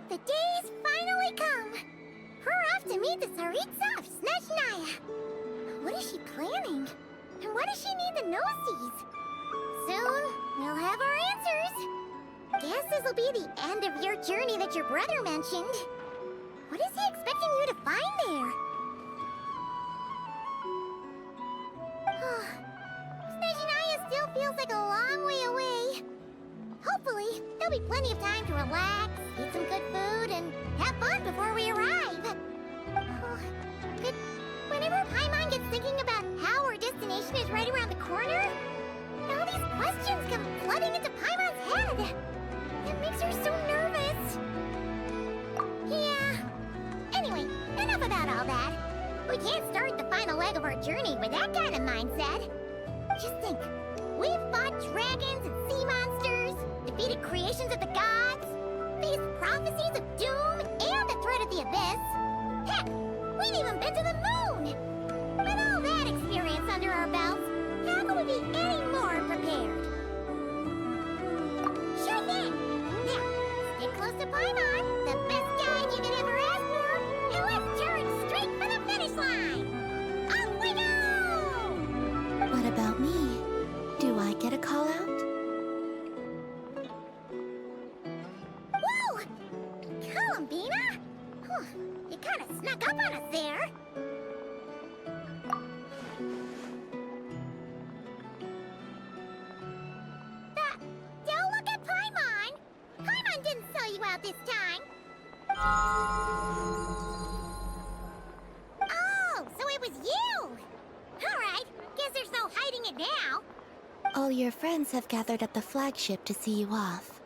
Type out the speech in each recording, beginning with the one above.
The day's finally come! We're off to meet the Tsaritsa of Snezhnaya! What is she planning? And why does she need the gnosies? Soon, we'll have our answers! Guess this'll be the end of your journey that your brother mentioned. What is he expecting you to find there? Snezhnaya still feels like a long way away. Hopefully, there'll be plenty of time to relax, eat some good food, and have fun before we arrive. But whenever Paimon gets thinking about how our destination is right around the corner, all these questions come flooding into Paimon's head. It makes her so nervous. Yeah. Anyway, enough about all that. We can't start the final leg of our journey with that kind of mindset. Just think. We've fought dragons and sea monsters, defeated creations of the gods, faced prophecies of doom and the threat of the abyss. Heck, we've even been to the moon! With all that experience under our belts, how could we be any more prepared? Sure thing! Now, stick close to Paimon, the best guide you could ever ask for, and let's charge straight for the finish line! Off we go! What about me? Do I get a call out? Whoa! Columbina? You kind of snuck up on us there. Don't look at Paimon! Paimon didn't sell you out this time. Oh, so it was you! Alright, guess there's no hiding it now. All your friends have gathered at the flagship to see you off.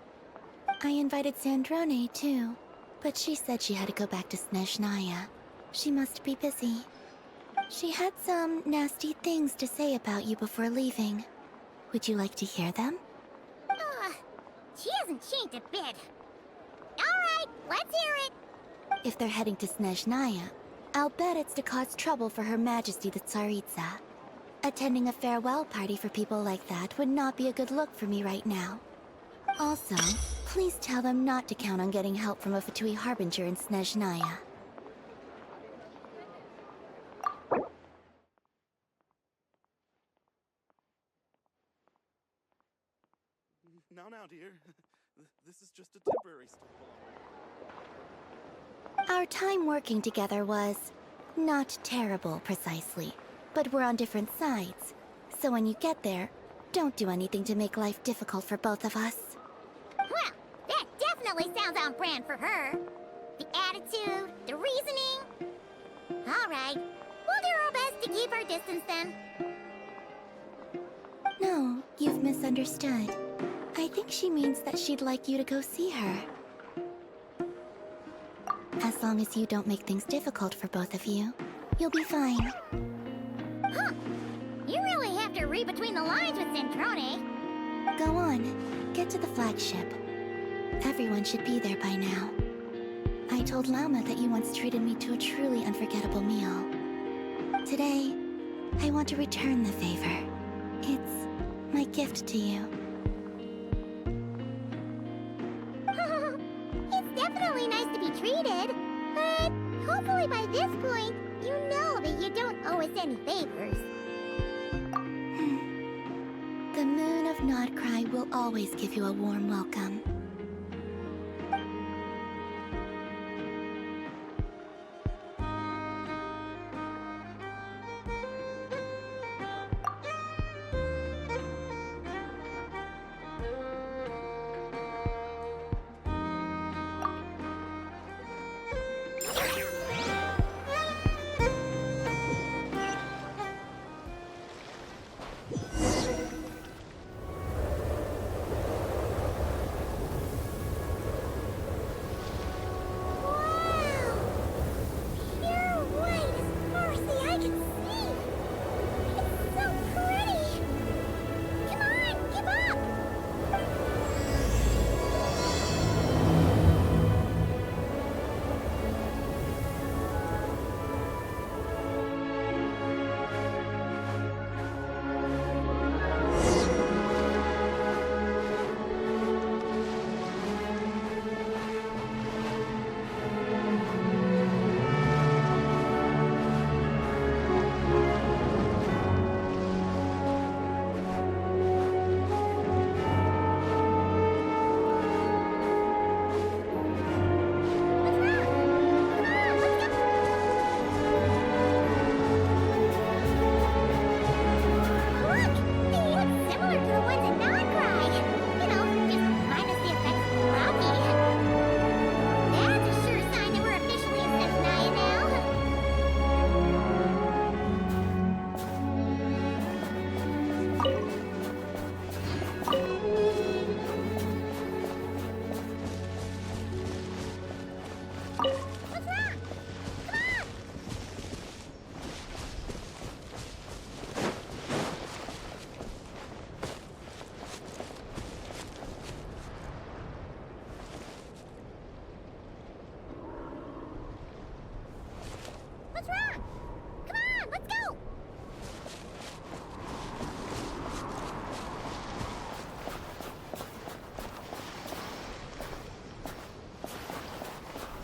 I invited Snezhnaya too, but she said she had to go back to Snezhnaya. She must be busy. She had some nasty things to say about you before leaving. Would you like to hear them? She hasn't changed a bit. Alright, let's hear it. If they're heading to Snezhnaya, I'll bet it's to cause trouble for Her Majesty the Tsaritsa. Attending a farewell party for people like that would not be a good look for me right now. Also, please tell them not to count on getting help from a Fatui Harbinger in Snezhnaya. Now, dear. This is just a temporary stop. Our time working together was not terrible, precisely. But we're on different sides. So when you get there, don't do anything to make life difficult for both of us. Well, that definitely sounds on brand for her. The attitude, the reasoning. Alright, we'll do our best to keep our distance then. No, you've misunderstood. I think she means that she'd like you to go see her. As long as you don't make things difficult for both of you, you'll be fine. Huh. You really have to read between the lines with Snezhnaya. Go on. Get to the flagship. Everyone should be there by now. I told Lama that you once treated me to a truly unforgettable meal. Today, I want to return the favor. It's my gift to you. It's definitely nice to be treated, but hopefully by this point, you know that you don't owe us any favors. The moon of Nodcry will always give you a warm welcome. What's wrong? Come on, let's go!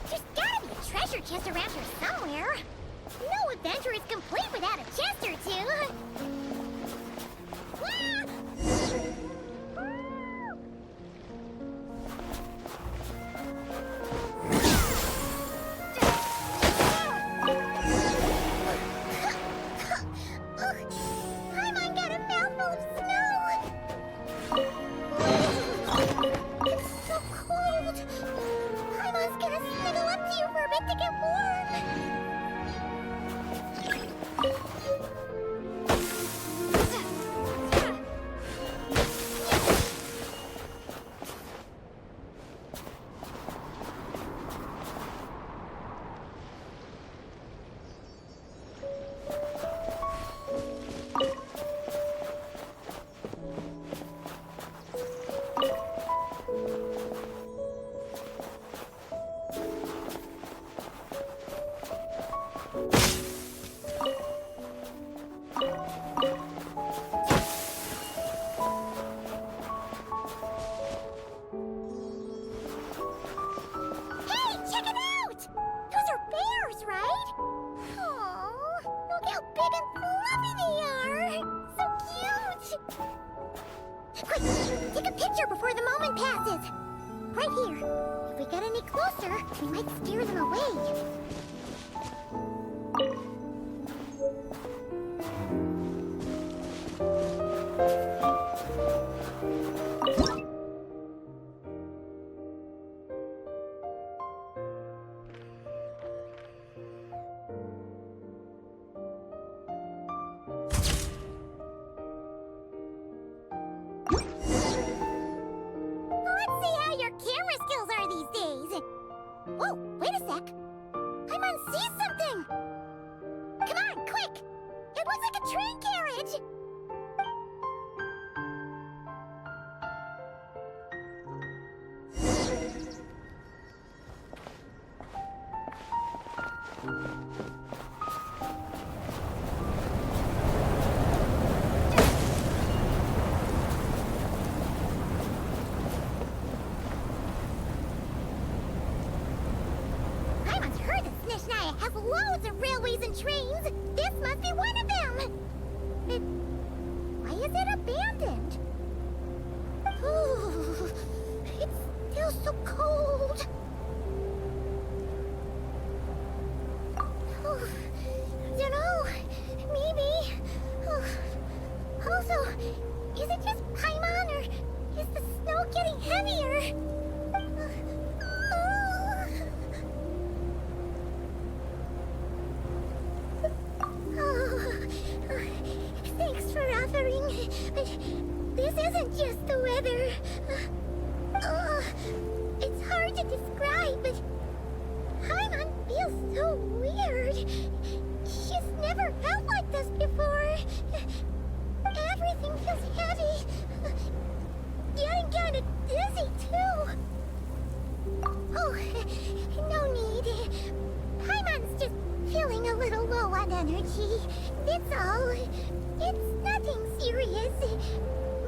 There's gotta be a treasure chest around here somewhere. No adventure is complete without a chest or two. Paimon got a mouthful of snow. It's so cold. Paimon's gonna snuggle up to you for a bit to get warm. Whoa, wait a sec. Paimon sees something! Come on, quick! It looks like a train carriage! Snezhnaya has loads of railways and trains. This must be one of them. But why is it abandoned? Ooh, it's still so cold. Oh, don't know. Maybe. Oh. Also, is it just Paimon or is the snow getting heavier? Thanks for offering, but this isn't just the weather. It's hard to describe, but Paimon feels so weird. She's never felt like this before. Everything feels heavy. Getting kind of dizzy, too. Oh, no need. Paimon's just feeling a little low on energy. It's all. It's nothing serious.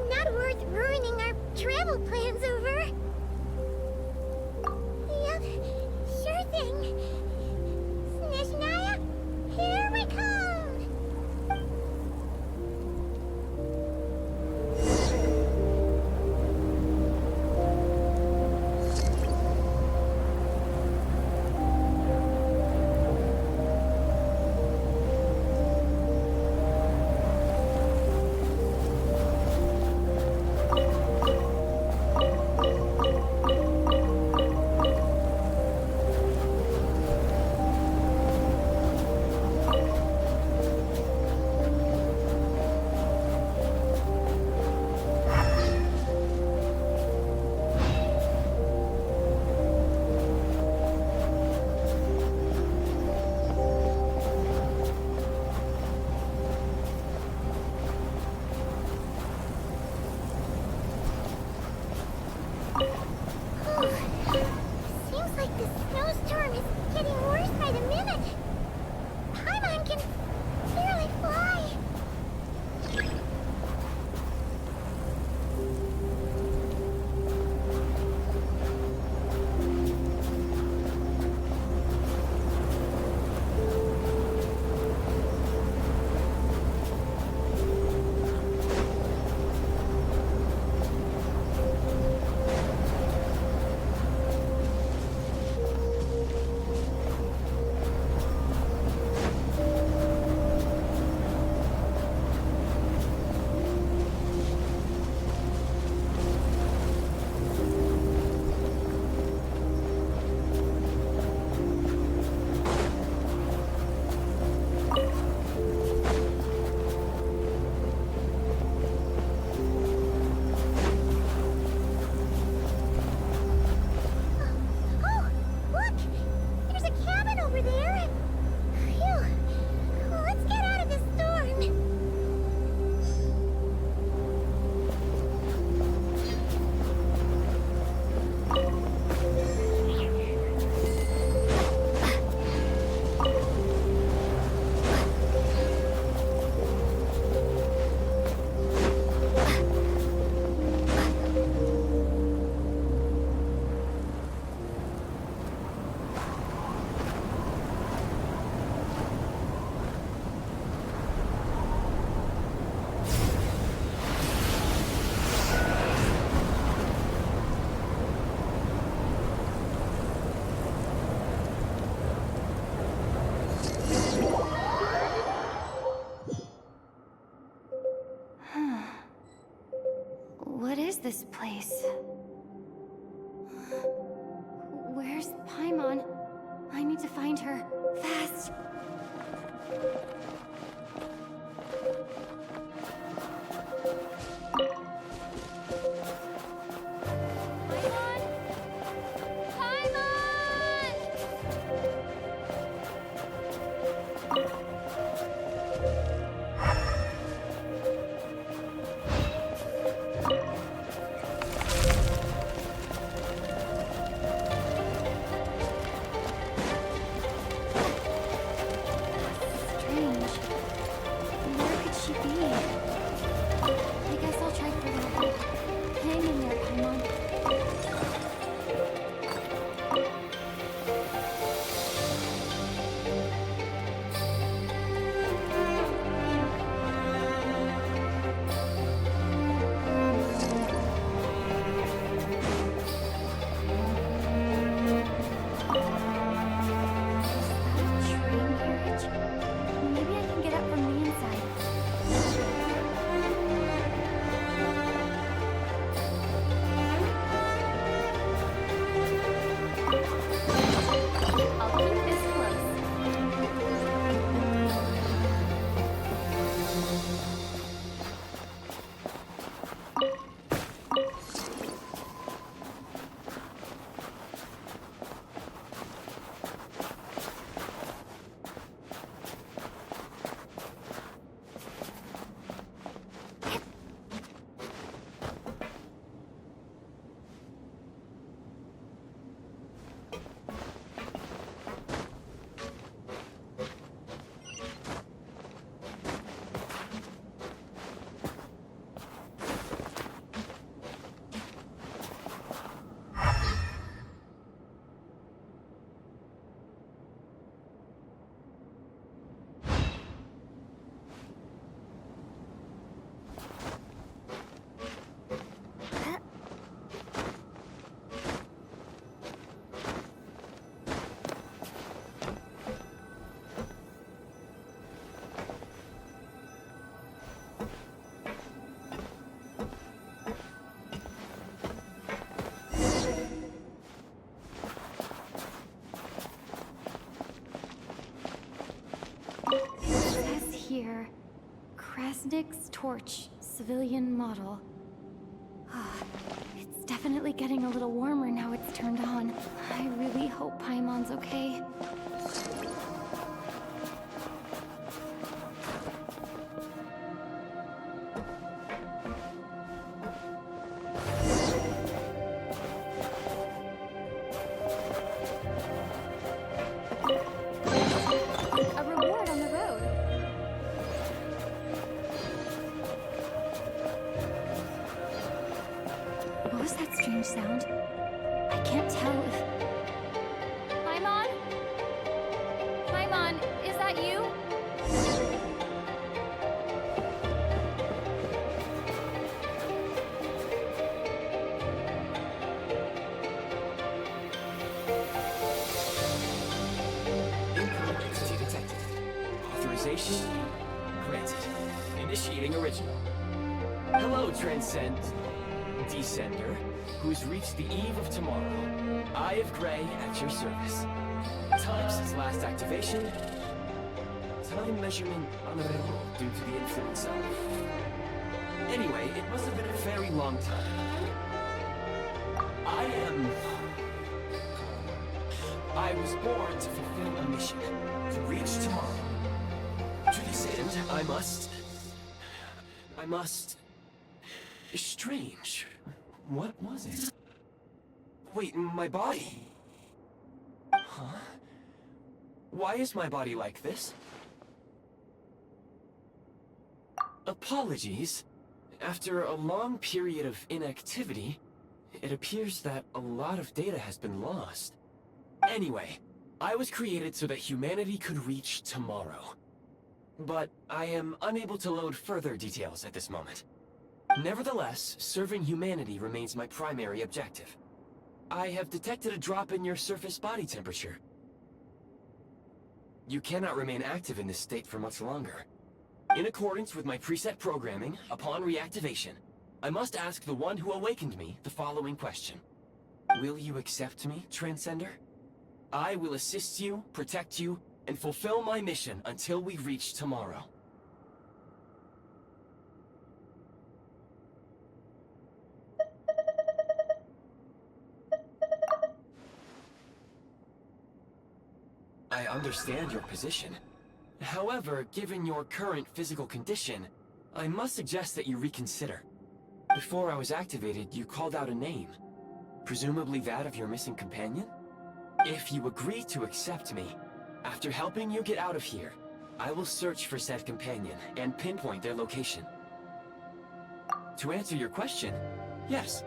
Not worth ruining our travel plans over. Yep, sure thing. Snezhnaya, here we come! place. Where's Paimon? I need to find her. Fast! Here, Kresnik's torch, civilian model. It's definitely getting a little warmer now it's turned on. I really hope Paimon's okay. Sound. I can't tell if... Paimon? Paimon, is that you? Incorrect entity detected. Authorization granted. Initiating original. Hello, Transcend... Descender, who's reached the eve of tomorrow. Eye of Grey at your service. Time since last activation. Time measurement unavailable due to the influence of... Anyway, it must have been a very long time. I was born to fulfill a mission. To reach tomorrow. To this end, I must... Strange. What was it? Wait, my body? Huh? Why is my body like this? Apologies. After a long period of inactivity, it appears that a lot of data has been lost. Anyway, I was created so that humanity could reach tomorrow. But I am unable to load further details at this moment. Nevertheless, serving humanity remains my primary objective. I have detected a drop in your surface body temperature. You cannot remain active in this state for much longer. In accordance with my preset programming, upon reactivation, I must ask the one who awakened me the following question. Will you accept me, Transcender? I will assist you, protect you, and fulfill my mission until we reach tomorrow. I understand your position. However, given your current physical condition, I must suggest that you reconsider. Before I was activated, you called out a name. Presumably that of your missing companion? If you agree to accept me, after helping you get out of here, I will search for said companion and pinpoint their location. To answer your question, yes.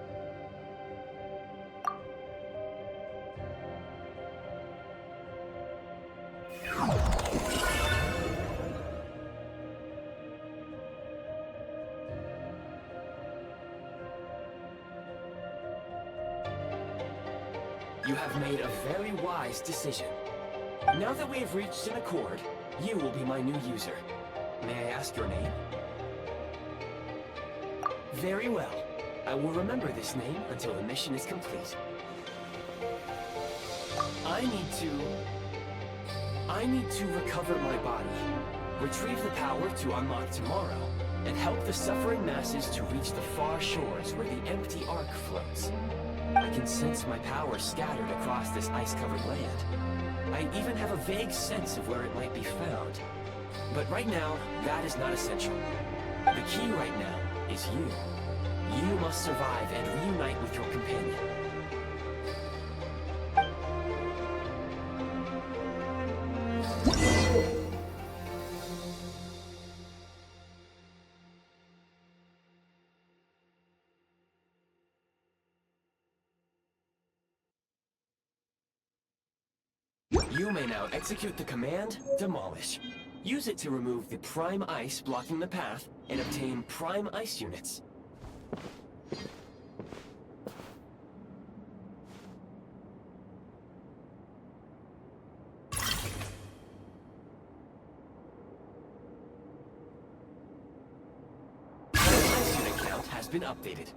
You have made a very wise decision. Now that we have reached an accord, you will be my new user. May I ask your name? Very well. I will remember this name until the mission is complete. I need to recover my body, retrieve the power to unlock tomorrow, and help the suffering masses to reach the far shores where the empty Ark floats. I can sense my power scattered across this ice-covered land. I even have a vague sense of where it might be found. But right now, that is not essential. The key right now is you. You must survive and reunite with your companion. You may now execute the command, Demolish. Use it to remove the prime ice blocking the path and obtain prime ice units. The ice unit count has been updated.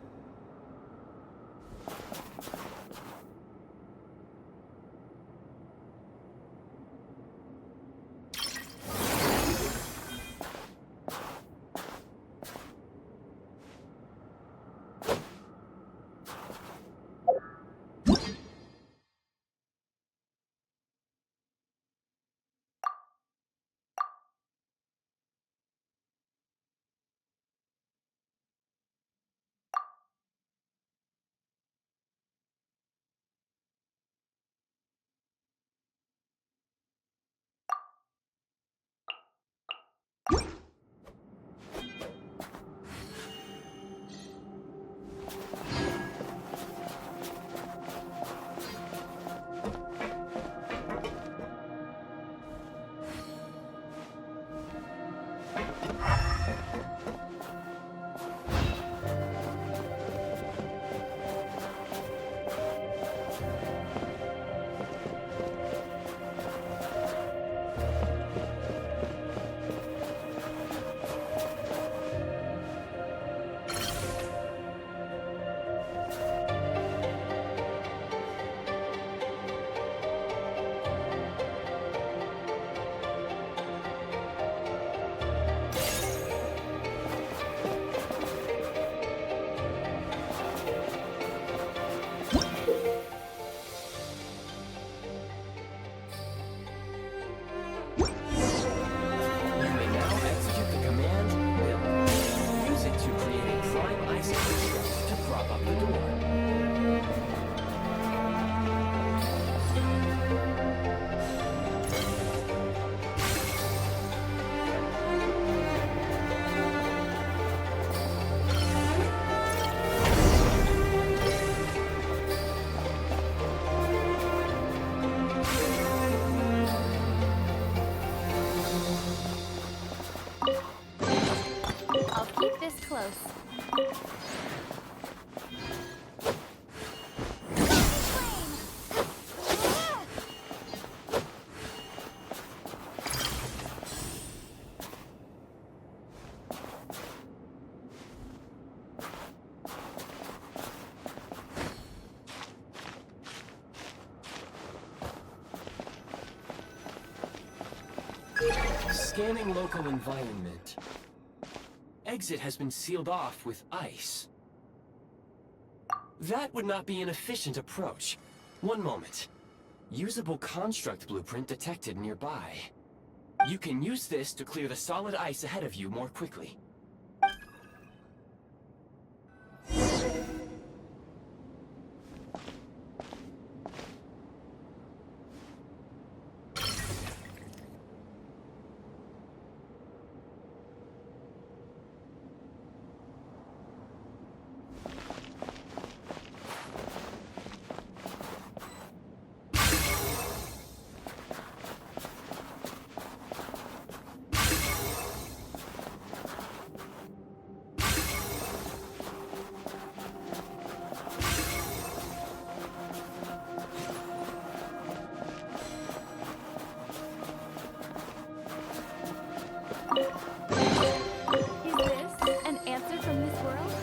Scanning local environment. Exit has been sealed off with ice. That would not be an efficient approach. One moment. Usable construct blueprint detected nearby. You can use this to clear the solid ice ahead of you more quickly. Is this an answer from this world?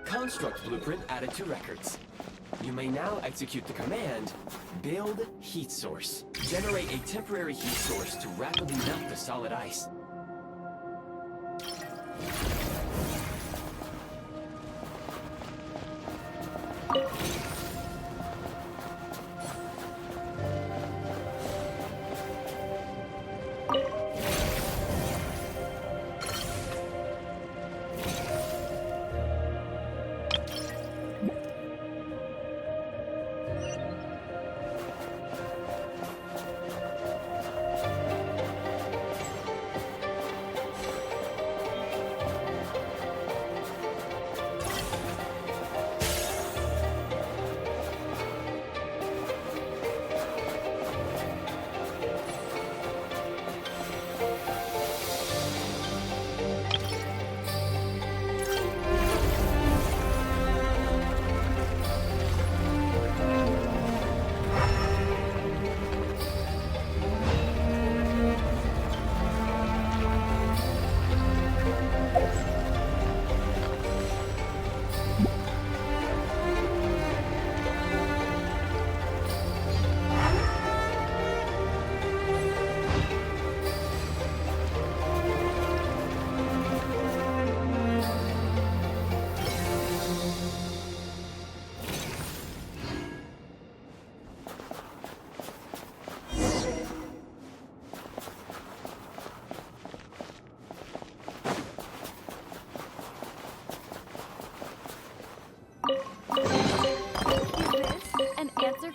Construct blueprint added to records. You may now execute the command, Build Heat Source. Generate a temporary heat source to rapidly melt the solid ice.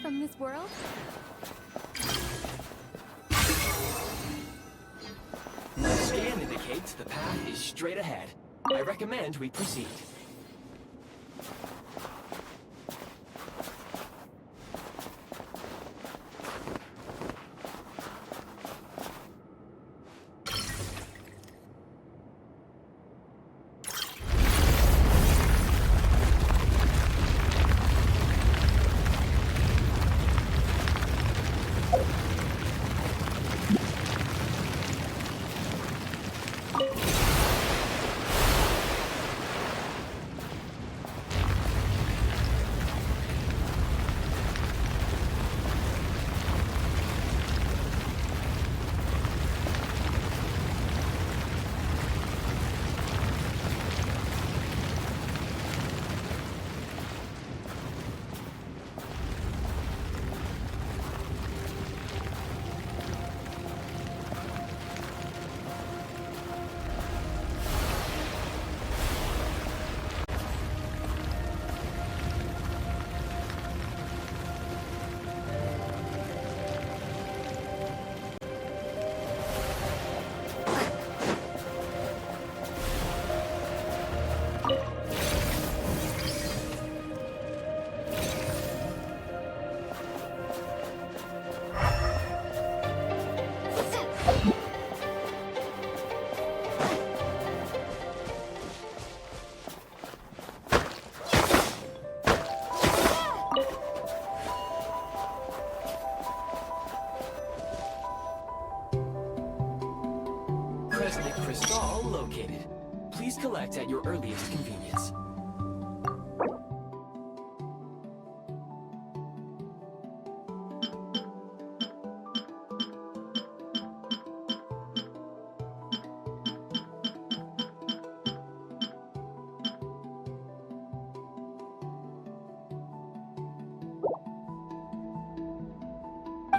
From this world? The scan indicates the path is straight ahead. I recommend we proceed.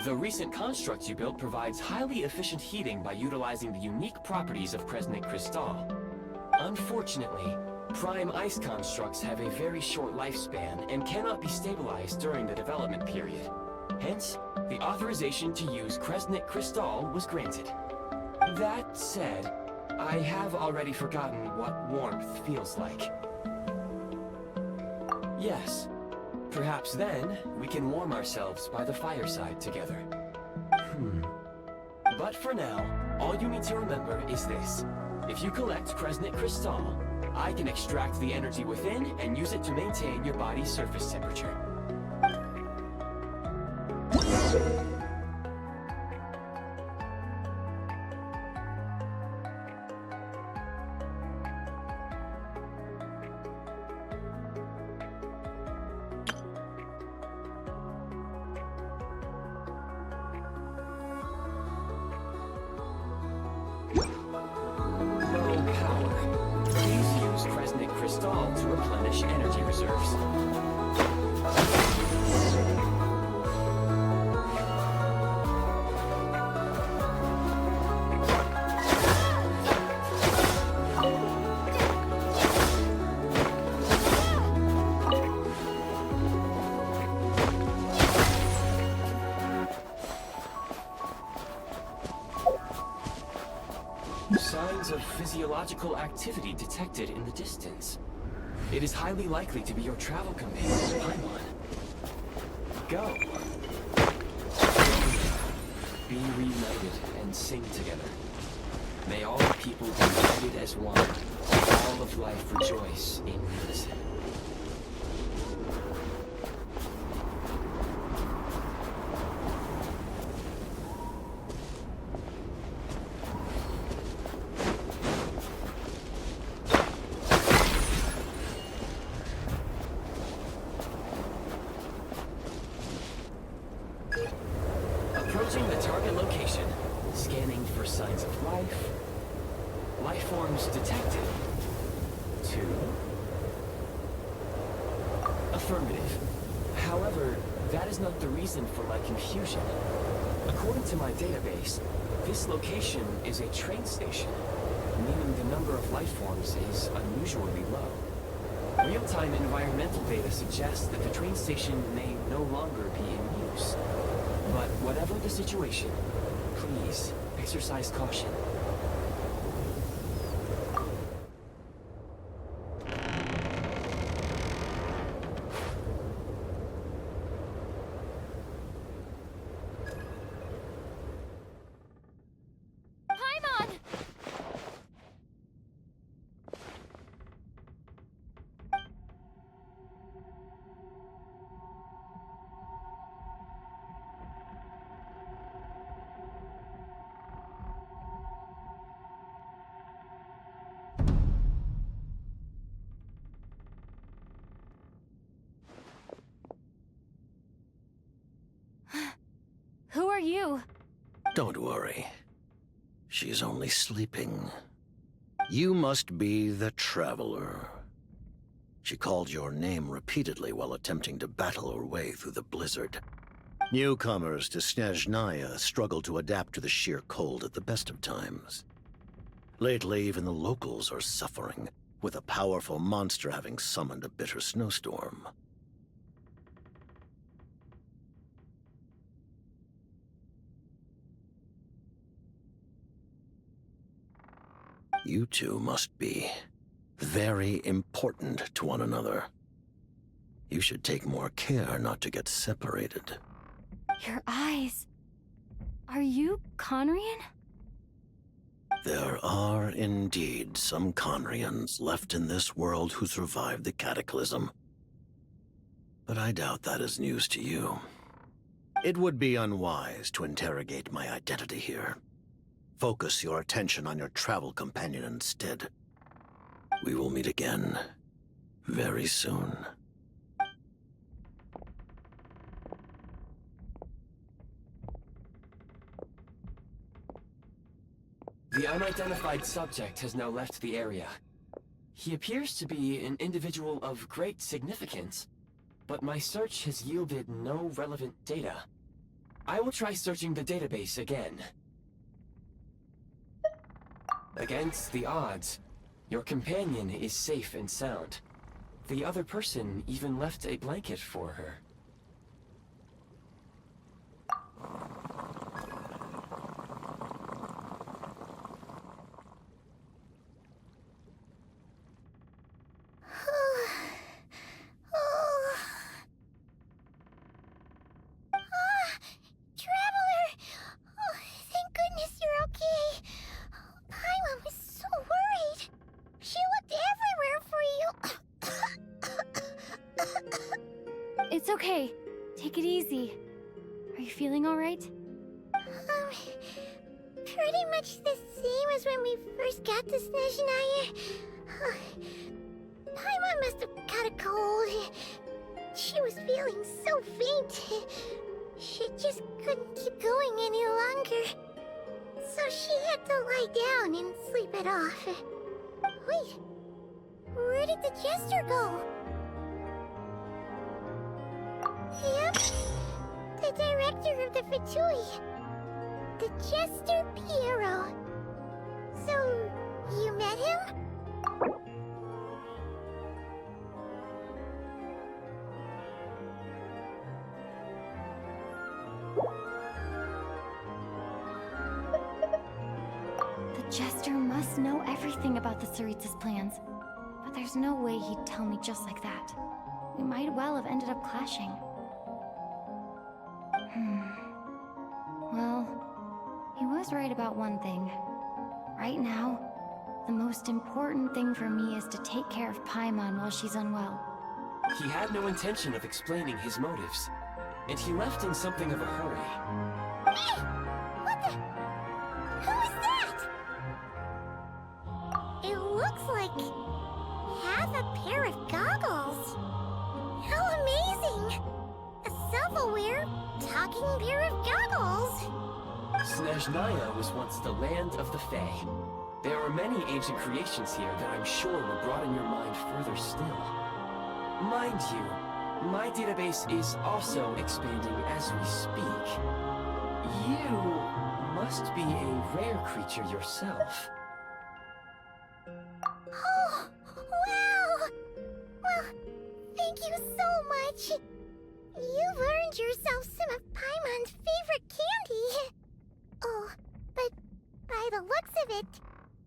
The recent construct you built provides highly efficient heating by utilizing the unique properties of Kresnik crystal. Unfortunately, prime ice constructs have a very short lifespan and cannot be stabilized during the development period. Hence, the authorization to use Kresnik crystal was granted. That said, I have already forgotten what warmth feels like. Yes, perhaps then we can warm ourselves by the fireside together. But for now, all you need to remember is this. If you collect Kresnik crystal, I can extract the energy within and use it to maintain your body's surface temperature. To replenish energy reserves. Signs of physiological activity detected in the distance. It is highly likely to be your travel companion, Paimon. Go. Be reunited and sing together. May all people be united as one. All of life rejoice in unison. Approaching the target location, scanning for signs of life. Life forms detected. 2. Affirmative. However, that is not the reason for my confusion. According to my database, this location is a train station, meaning the number of life forms is unusually low. Real-time environmental data suggests that the train station may no longer be in use. But whatever the situation, please exercise caution. Paimon! Who are you? Don't worry. She's only sleeping. You must be the Traveler. She called your name repeatedly while attempting to battle her way through the blizzard. Newcomers to Snezhnaya struggle to adapt to the sheer cold at the best of times. Lately, even the locals are suffering, with a powerful monster having summoned a bitter snowstorm. You two must be very important to one another. You should take more care not to get separated. Your eyes. Are you Conrian? There are indeed some Conrians left in this world who survived the cataclysm. But I doubt that is news to you. It would be unwise to interrogate my identity here. Focus your attention on your travel companion instead. We will meet again very soon. The unidentified subject has now left the area. He appears to be an individual of great significance, but my search has yielded no relevant data. I will try searching the database again. Against the odds, your companion is safe and sound. The other person even left a blanket for her. Traveler! Oh, thank goodness you're okay. Paimon was so worried. She looked everywhere for you. It's okay. Take it easy. Are you feeling alright? Pretty much the same as when we first got to Snezhnaya. Paimon must have got a cold. She was feeling so faint. She just couldn't keep going any longer. So she had to lie down and sleep it off. Wait, where did the jester go? Yep, the director of the Fatui. The jester Pierro. So, you met him? The jester must know everything about the Tsaritsa's plans. But there's no way he'd tell me just like that. We might well have ended up clashing. Well, he was right about one thing. Right now, the most important thing for me is to take care of Paimon while she's unwell. He had no intention of explaining his motives, and he left in something of a hurry. Hey! What the? Who is that? It looks like half a pair of goggles. How amazing! A self-aware, talking pair of goggles. Snezhnaya was once the land of the Fae. There are many ancient creations here that I'm sure will broaden your mind further still. Mind you, my database is also expanding as we speak. You must be a rare creature yourself. Oh, wow! Well, thank you so much. You've earned yourself some of Paimon's favorite candy. Oh, but by the looks of it,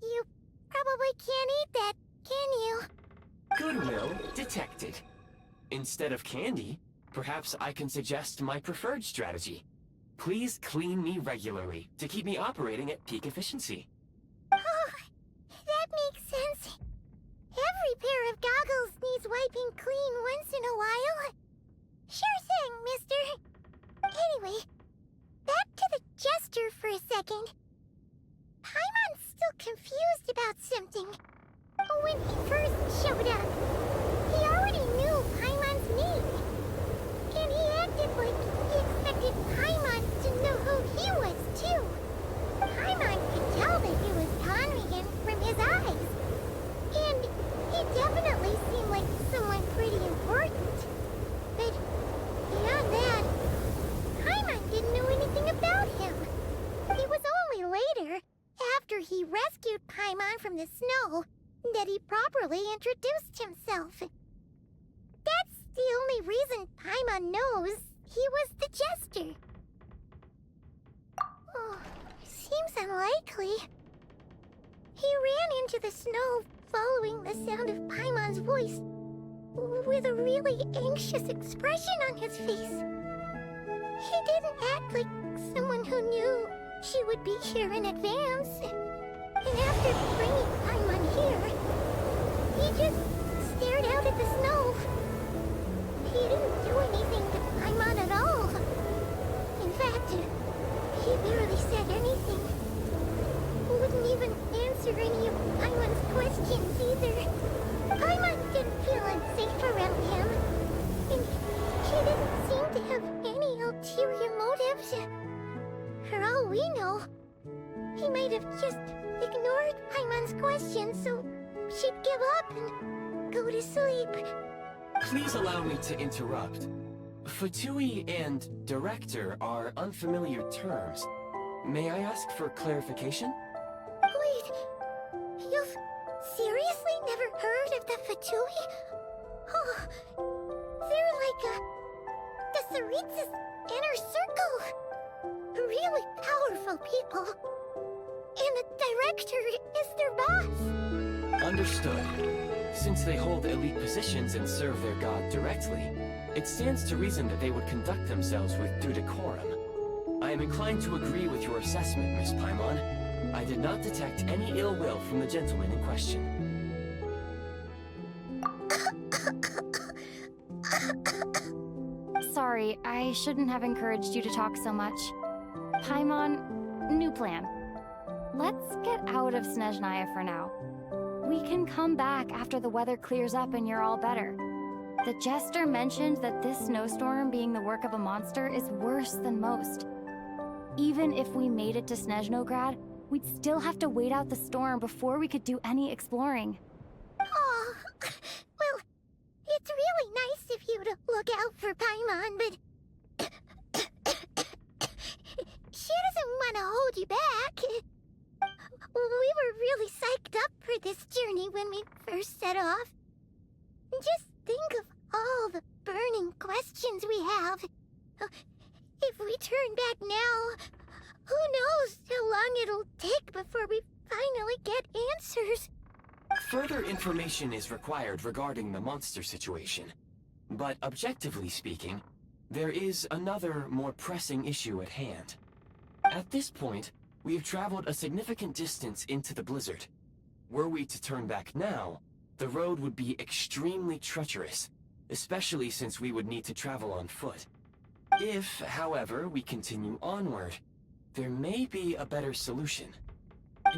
you probably can't eat that, can you? Goodwill detected. Instead of candy, perhaps I can suggest my preferred strategy. Please clean me regularly to keep me operating at peak efficiency. Oh, that makes sense. Every pair of goggles needs wiping clean once in a while. Sure thing, mister. Anyway, back to the jester for a second. Paimon's still confused about something. When he first showed up, he already knew Paimon's name. And he acted like he expected Paimon to know who he was, too. Paimon could tell that he was Conrigan from his eyes. And he definitely seemed like someone pretty important. But beyond that, Paimon didn't know anything about him. It was only later, after he rescued Paimon from the snow, that he properly introduced himself. That's the only reason Paimon knows he was the jester. Oh, seems unlikely. He ran into the snow following the sound of Paimon's voice, with a really anxious expression on his face. He didn't act like someone who knew she would be here in advance. And after bringing Paimon here, he just stared out at the snow. He didn't do anything to Paimon at all. In fact, he barely said anything. Wouldn't even answer any of Paimon's questions either. Paimon didn't feel unsafe around him. And he didn't seem to have any ulterior motives. For all we know, he might have just ignored Paimon's questions so she'd give up and go to sleep. Please allow me to interrupt. Fatui and director are unfamiliar terms. May I ask for clarification? Wait, you've seriously never heard of the Fatui? Oh, they're like the Tsaritsa's inner circle. Really powerful people. And the director is their boss. Understood. Since they hold elite positions and serve their god directly, it stands to reason that they would conduct themselves with due decorum. I am inclined to agree with your assessment, Miss Paimon. I did not detect any ill will from the gentleman in question. Sorry, I shouldn't have encouraged you to talk so much. Paimon, new plan. Let's get out of Snezhnaya for now. We can come back after the weather clears up and you're all better. The jester mentioned that this snowstorm being the work of a monster is worse than most. Even if we made it to Snezhnograd, we'd still have to wait out the storm before we could do any exploring. Oh, well, it's really nice of you to look out for Paimon, but she doesn't want to hold you back. We were really psyched up for this journey when we first set off. Just think of all the burning questions we have. If we turn back now, who knows how long it'll take before we finally get answers. Further information is required regarding the monster situation. But objectively speaking, there is another, more pressing issue at hand. At this point, we have traveled a significant distance into the blizzard. Were we to turn back now, the road would be extremely treacherous, especially since we would need to travel on foot. If, however, we continue onward, there may be a better solution.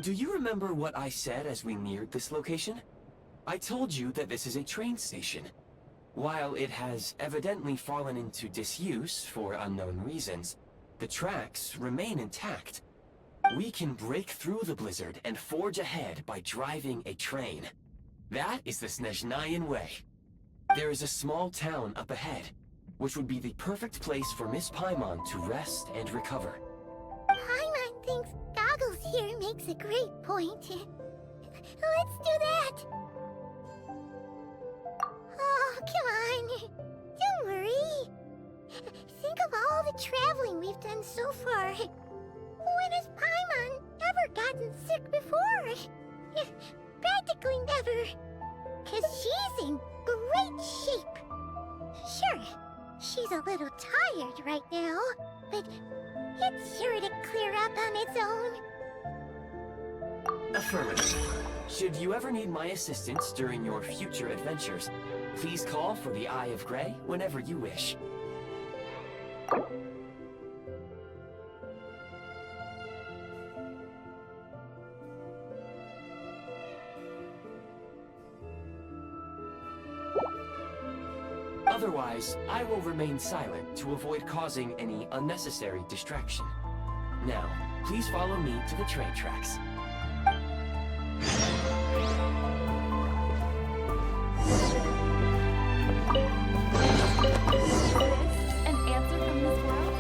Do you remember what I said as we neared this location? I told you that this is a train station. While it has evidently fallen into disuse for unknown reasons, the tracks remain intact. We can break through the blizzard and forge ahead by driving a train. That is the Snezhnayan way. There is a small town up ahead, which would be the perfect place for Miss Paimon to rest and recover. Paimon thinks Goggles here makes a great point. Let's do that. Oh, come on. Don't worry. Think of all the traveling we've done so far. When has Paimon ever gotten sick before? Practically never. 'Cause she's in great shape. Sure, she's a little tired right now, but it's sure to clear up on its own. Affirmative. Should you ever need my assistance during your future adventures, please call for the Eye of Grey whenever you wish. Otherwise, I will remain silent to avoid causing any unnecessary distraction. Now, please follow me to the train tracks. An answer from this world?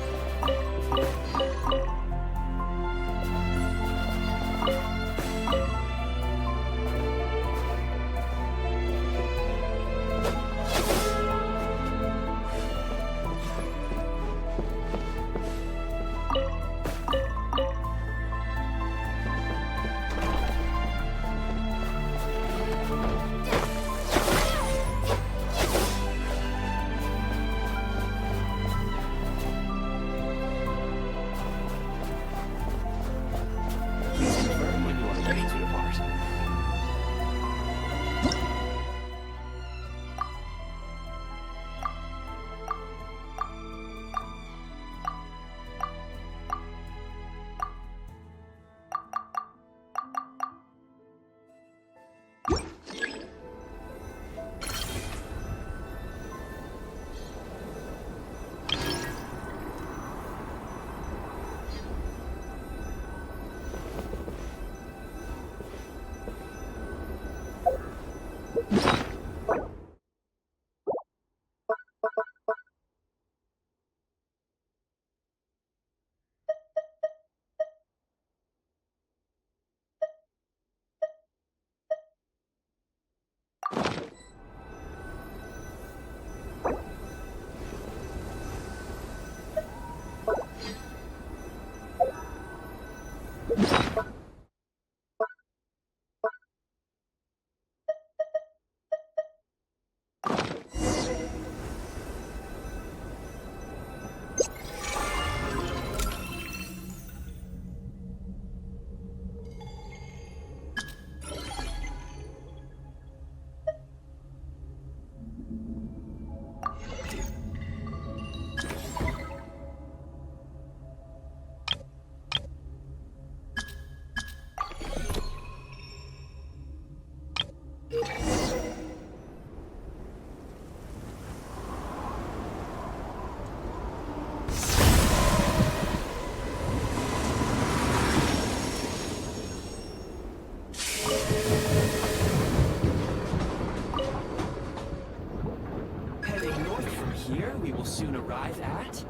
here we will soon arrive at...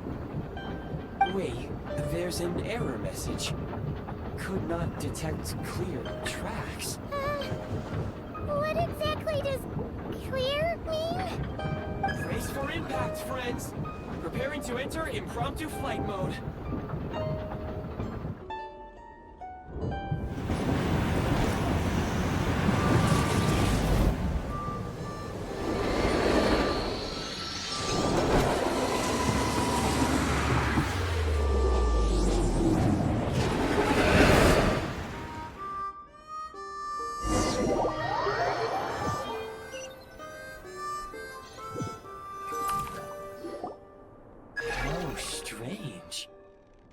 Wait, there's an error message. Could not detect clear tracks. What exactly does clear mean? Brace for impact, friends! Preparing to enter impromptu flight mode.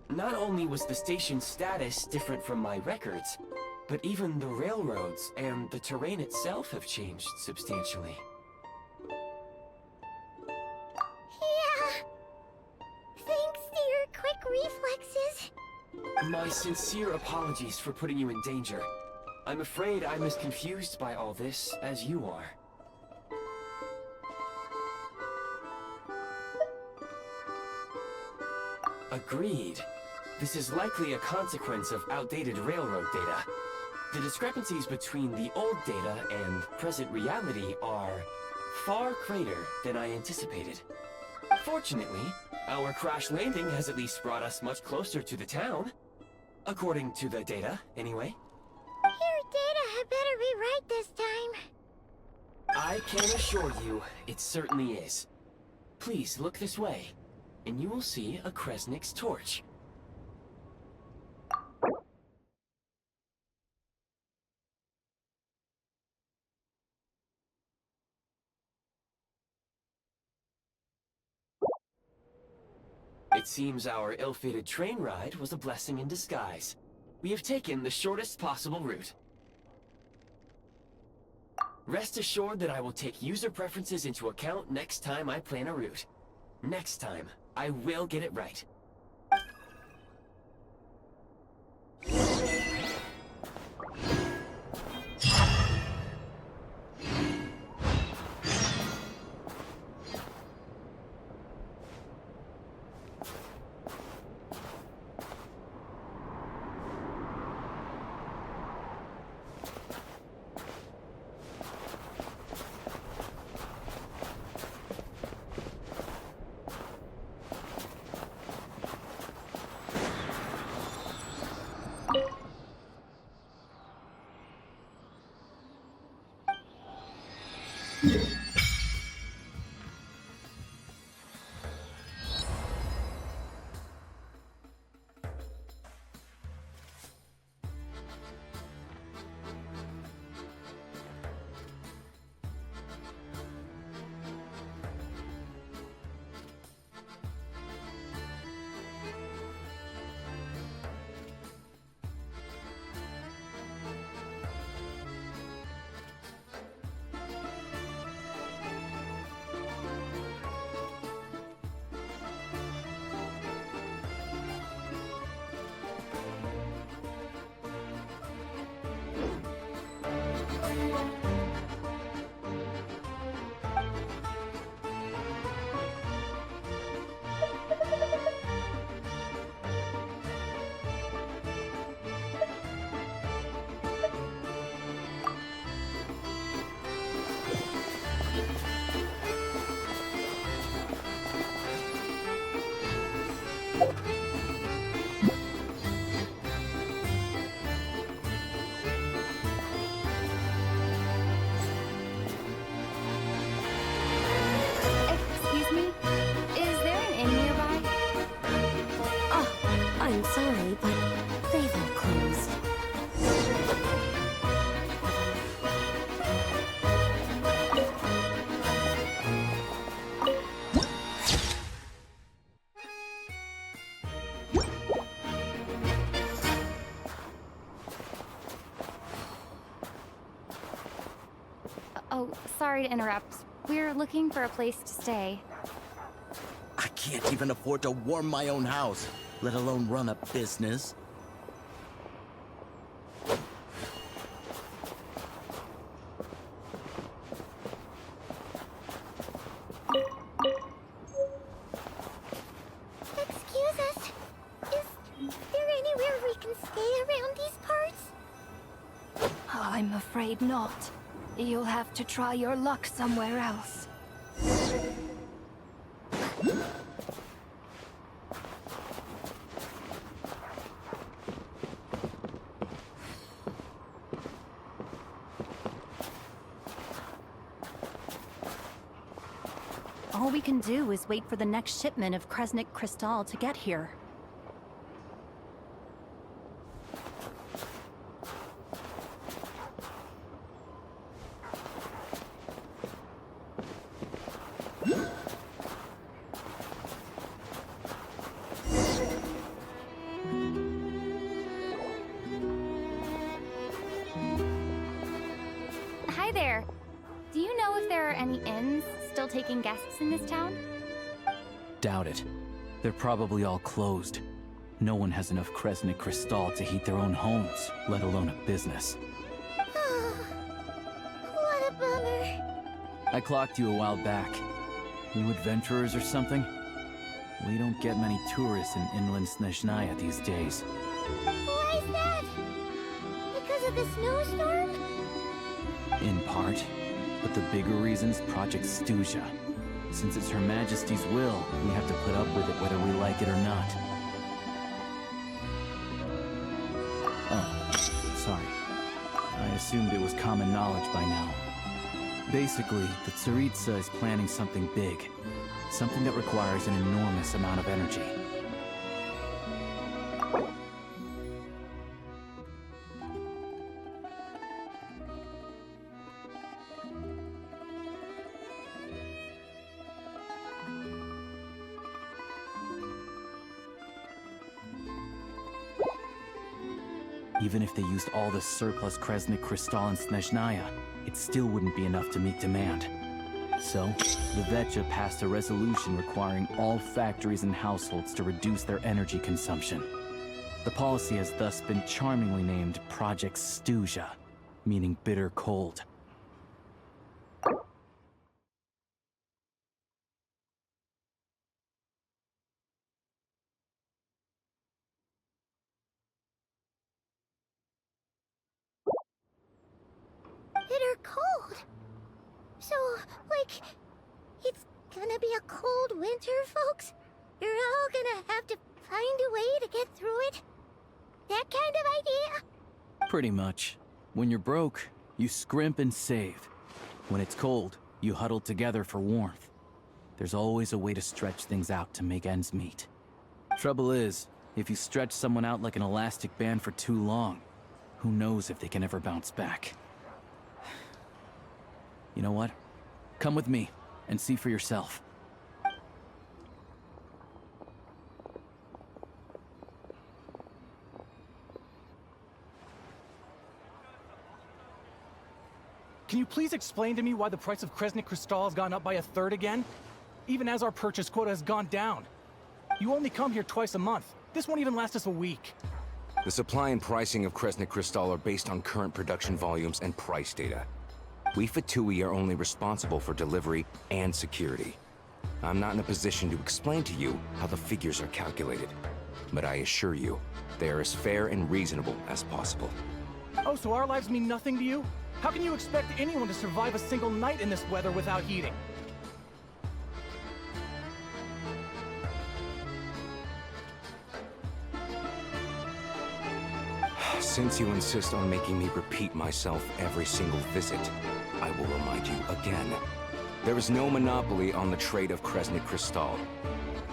Not only was the station's status different from my records, but even the railroads and the terrain itself have changed substantially. Yeah. Thanks to your quick reflexes. My sincere apologies for putting you in danger. I'm afraid I'm as confused by all this as you are. Agreed. This is likely a consequence of outdated railroad data. The discrepancies between the old data and present reality are far greater than I anticipated. Fortunately, our crash landing has at least brought us much closer to the town. According to the data, anyway. Your data had better be right this time. I can assure you, it certainly is. Please look this way, and you will see a Kresnik's torch. It seems our ill-fated train ride was a blessing in disguise. We have taken the shortest possible route. Rest assured that I will take user preferences into account next time I plan a route. Next time, I will get it right. Oh, sorry to interrupt. We're looking for a place to stay. I can't even afford to warm my own house, let alone run a business. afraid not. You'll have to try your luck somewhere else. All we can do is wait for the next shipment of Kresnik crystal to get here. Hi there. Do you know if there are any inns still taking guests in this town? Doubt it. They're probably all closed. No one has enough Kresnik crystal to heat their own homes, let alone a business. What a bummer. I clocked you a while back. New adventurers or something? We don't get many tourists in inland Snezhnaya these days. Why is that? Because of the snowstorm? In part. But the bigger reason's Project Stuja. Since it's Her Majesty's will, we have to put up with it whether we like it or not. Oh, sorry. I assumed it was common knowledge by now. Basically, the Tsaritsa is planning something big. Something that requires an enormous amount of energy. Even if they used all the surplus Kresnik crystal in Snezhnaya, it still wouldn't be enough to meet demand. So, the Vetja passed a resolution requiring all factories and households to reduce their energy consumption. The policy has thus been charmingly named Project Stuja, meaning bitter cold. Bitter cold. So, like, it's gonna be a cold winter, folks? You're all gonna have to find a way to get through it? That kind of idea? Pretty much. When you're broke, you scrimp and save. When it's cold, you huddle together for warmth. There's always a way to stretch things out to make ends meet. Trouble is, if you stretch someone out like an elastic band for too long, who knows if they can ever bounce back. You know what? Come with me, and see for yourself. Can you please explain to me why the price of Kresnik crystal has gone up by 1/3 again? Even as our purchase quota has gone down. You only come here twice a month. This won't even last us a week. The supply and pricing of Kresnik crystal are based on current production volumes and price data. We Fatui are only responsible for delivery and security. I'm not in a position to explain to you how the figures are calculated, but I assure you, they are as fair and reasonable as possible. Oh, so our lives mean nothing to you? How can you expect anyone to survive a single night in this weather without heating? Since you insist on making me repeat myself every single visit, I will remind you again. There is no monopoly on the trade of Kresnik crystal.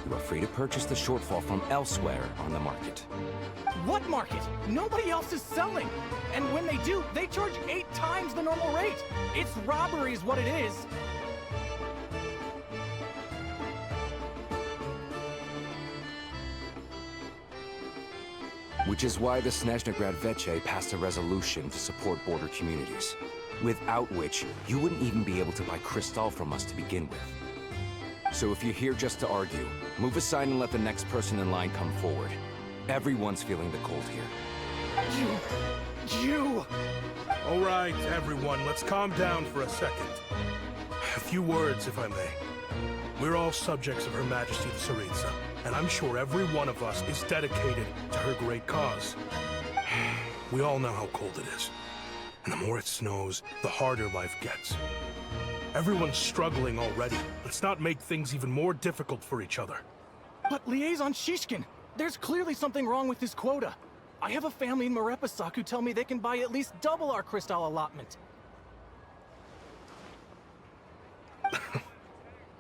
You are free to purchase the shortfall from elsewhere on the market. What market? Nobody else is selling! And when they do, they charge 8 times the normal rate! It's robbery is what it is! Which is why the Snezhnograd Vetche passed a resolution to support border communities, without which you wouldn't even be able to buy crystal from us to begin with. So if you're here just to argue, move aside and let the next person in line come forward. Everyone's feeling the cold here. You! All right, everyone, let's calm down for a second. A few words, if I may. We're all subjects of Her Majesty the Tsaritsa, and I'm sure every one of us is dedicated to her great cause. We all know how cold it is. And the more it snows, the harder life gets. Everyone's struggling already. Let's not make things even more difficult for each other. But Liaison Shishkin, there's clearly something wrong with this quota. I have a family in Marepasak who tell me they can buy at least double our crystal allotment.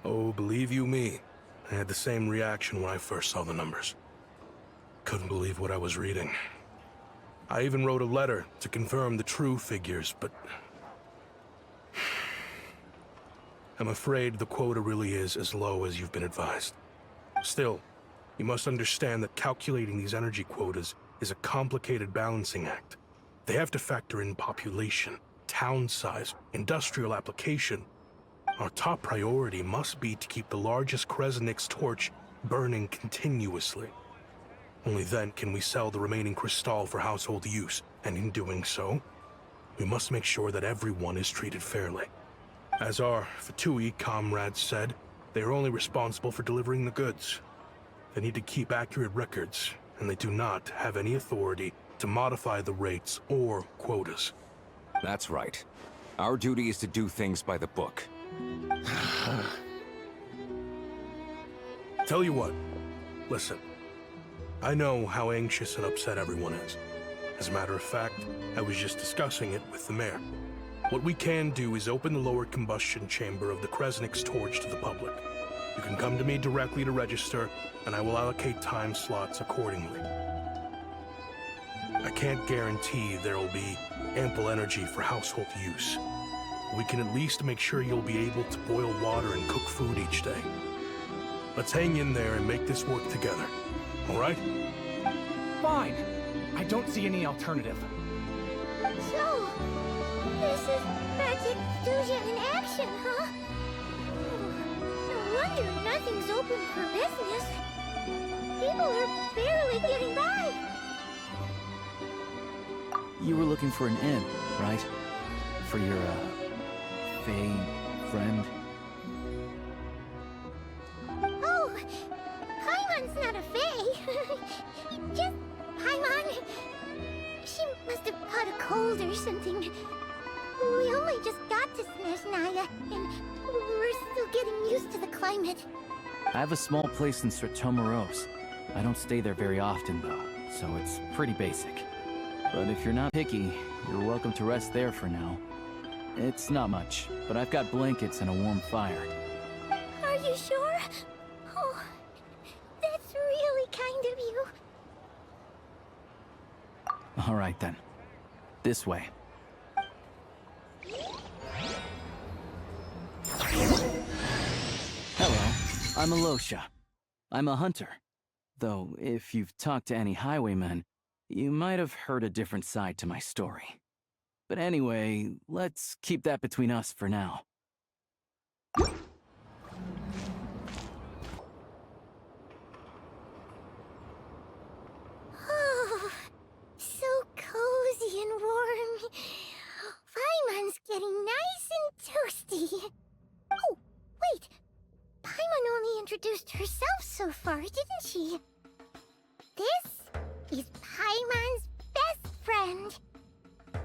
Oh, believe you me, I had the same reaction when I first saw the numbers. Couldn't believe what I was reading. I even wrote a letter to confirm the true figures, but I'm afraid the quota really is as low as you've been advised. Still, you must understand that calculating these energy quotas is a complicated balancing act. They have to factor in population, town size, industrial application. Our top priority must be to keep the largest Kresnik's torch burning continuously. Only then can we sell the remaining crystal for household use, and in doing so, we must make sure that everyone is treated fairly. As our Fatui comrades said, they are only responsible for delivering the goods. They need to keep accurate records, and they do not have any authority to modify the rates or quotas. That's right. Our duty is to do things by the book. Tell you what, listen. I know how anxious and upset everyone is. As a matter of fact, I was just discussing it with the mayor. What we can do is open the lower combustion chamber of the Kresnik's torch to the public. You can come to me directly to register, and I will allocate time slots accordingly. I can't guarantee there will be ample energy for household use. We can at least make sure you'll be able to boil water and cook food each day. Let's hang in there and make this work together. All right? Fine. I don't see any alternative. So, this is Magic Stuja in action, huh? No wonder nothing's open for business. People are barely getting by. You were looking for an inn, right? For your, Fae friend? Oh, Paimon's not a Fae. Just Paimon. She must have caught a cold or something. We only just got to Snezhnaya, and we're still getting used to the climate. I have a small place in Sratomaros. I don't stay there very often, though, so it's pretty basic. But if you're not picky, you're welcome to rest there for now. It's not much, but I've got blankets and a warm fire. Are you sure? Oh, that's really kind of you. All right, then. This way. Hello, I'm Alyosha. I'm a hunter. Though, if you've talked to any highwaymen, you might have heard a different side to my story. But anyway, let's keep that between us for now. Oh, so cozy and warm. Paimon's getting nice and toasty. Oh, wait. Paimon only introduced herself so far, didn't she? This is Paimon's best friend,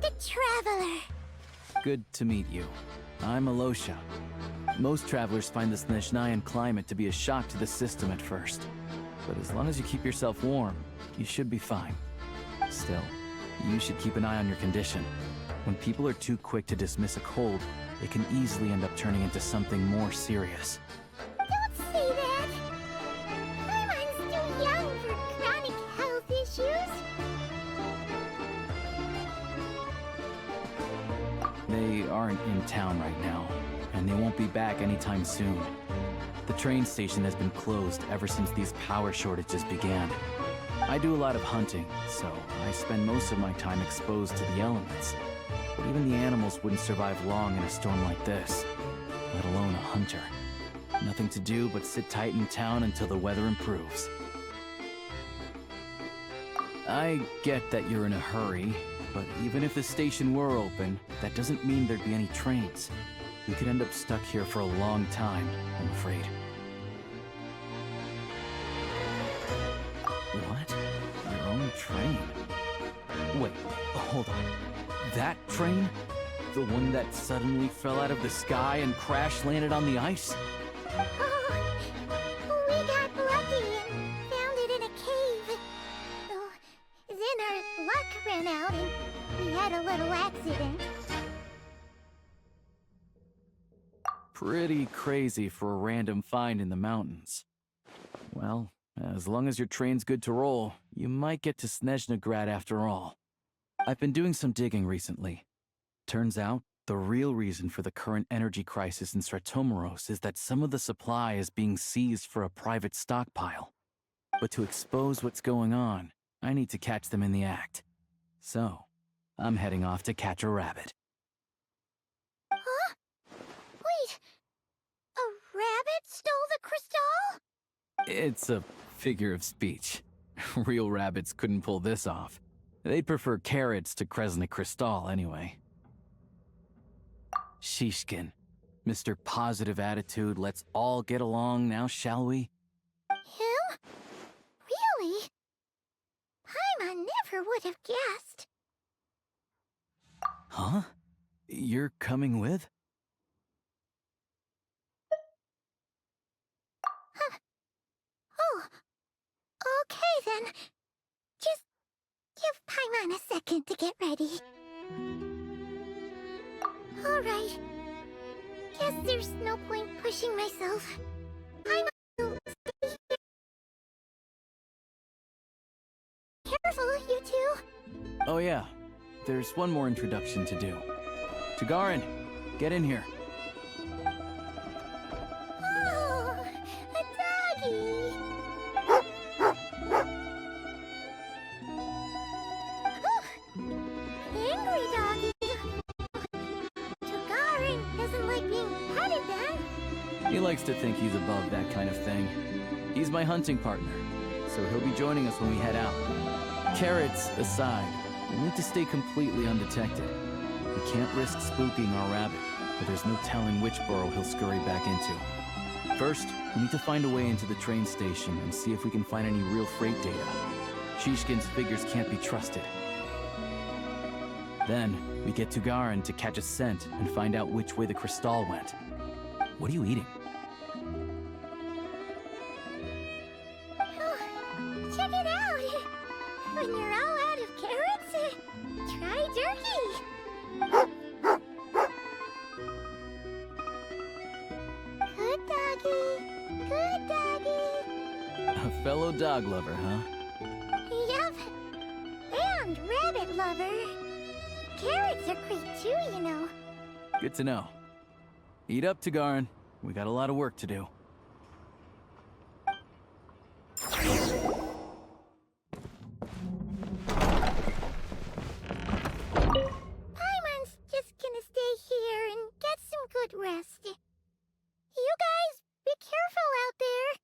the Traveler. Good to meet you. I'm Alyosha. Most travelers find the Snezhnayan climate to be a shock to the system at first. But as long as you keep yourself warm, you should be fine. Still, you should keep an eye on your condition. When people are too quick to dismiss a cold, it can easily end up turning into something more serious. Don't say that. Paimon's too young for chronic health issues. They aren't in town right now, and they won't be back anytime soon. The train station has been closed ever since these power shortages began. I do a lot of hunting, so I spend most of my time exposed to the elements. But even the animals wouldn't survive long in a storm like this, let alone a hunter. Nothing to do but sit tight in town until the weather improves. I get that you're in a hurry, but even if the station were open, that doesn't mean there'd be any trains. We could end up stuck here for a long time, I'm afraid. What? Your own train? Wait, hold on. That train? The one that suddenly fell out of the sky and crash-landed on the ice? Oh, we got lucky and found it in a cave. Oh, then our luck ran out and we had a little accident. Pretty crazy for a random find in the mountains. Well, as long as your train's good to roll, you might get to Snezhnograd after all. I've been doing some digging recently. Turns out, the real reason for the current energy crisis in Stratomeros is that some of the supply is being seized for a private stockpile. But to expose what's going on, I need to catch them in the act. So, I'm heading off to catch a rabbit. Huh? Wait, a rabbit stole the crystal? It's a figure of speech. Real rabbits couldn't pull this off. They'd prefer carrots to Kresnik Crystal anyway. Shishkin, Mr. Positive Attitude, let's all get along now, shall we? Him? Really? Paimon never would have guessed. Huh? You're coming with? Oh, okay then. Just give Paimon a second to get ready. Alright. Guess there's no point pushing myself. Paimon will stay here. Careful, you two. Oh yeah, there's one more introduction to do. Tagarin, get in here. Oh, a doggy. Angry doggy. Tagarin doesn't like being petted then. He likes to think he's above that kind of thing. He's my hunting partner, so he'll be joining us when we head out. Carrots aside, we need to stay completely undetected. We can't risk spooking our rabbit, but there's no telling which burrow he'll scurry back into. First, we need to find a way into the train station and see if we can find any real freight data. Shishkin's figures can't be trusted. Then, we get to Garin to catch a scent and find out which way the crystal went. What are you eating? Oh, check it out. When you're all out of carrots, try jerky. Good doggy. Good doggy. A fellow dog lover, huh? Yep. And rabbit lover. Carrots are great too, you know. Good to know. Eat up, Tagarin. We got a lot of work to do. Paimon's just gonna stay here and get some good rest. You guys, be careful out there.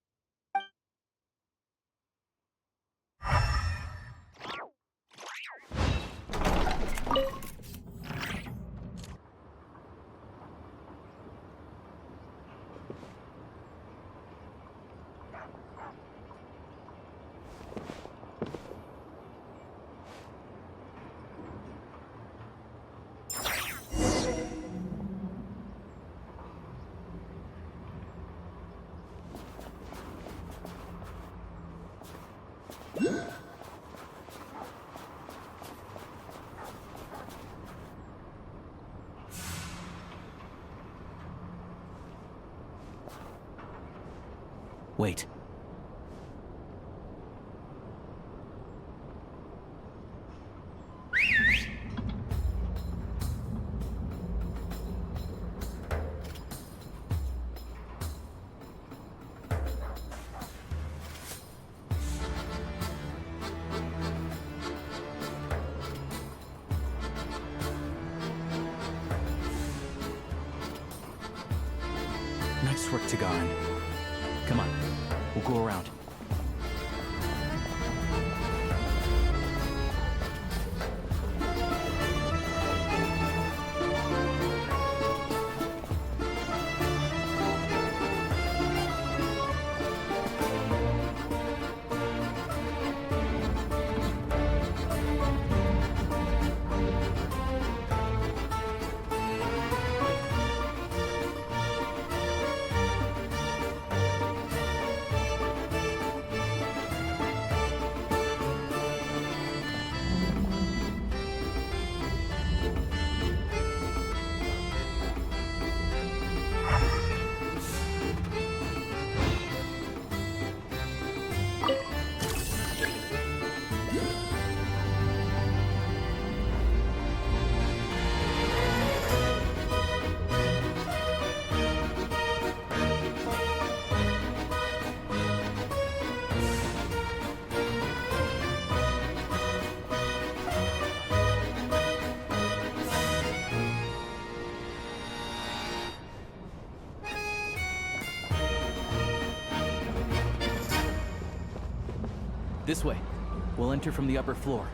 Wait. Nice work, Tagarin. Come on, we'll go around. This way. We'll enter from the upper floor.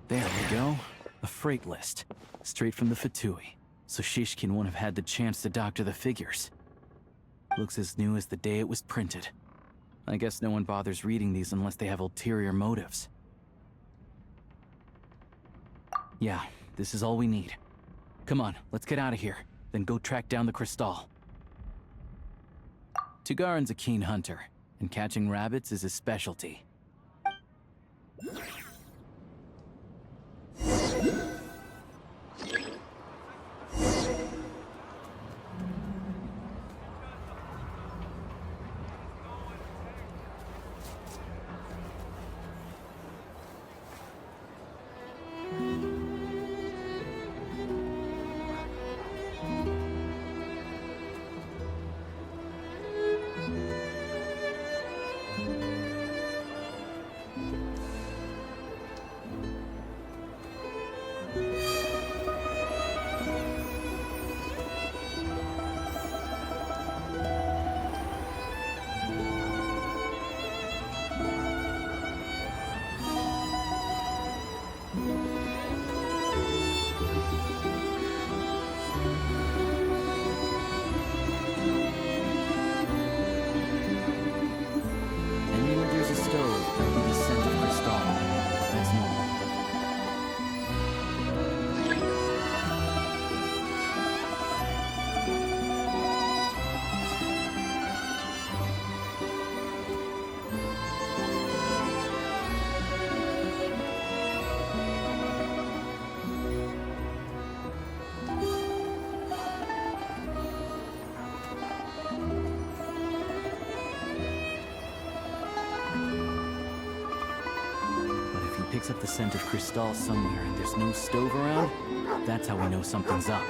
There we go. A freight list. Straight from the Fatui. So Shishkin won't have had the chance to doctor the figures. Looks as new as the day it was printed. I guess no one bothers reading these unless they have ulterior motives. Yeah, this is all we need. Come on, let's get out of here. Then go track down the Crystal. Tugarin's a keen hunter, and catching rabbits is his specialty. Picks up the scent of Crystal somewhere and there's no stove around, that's how we know something's up.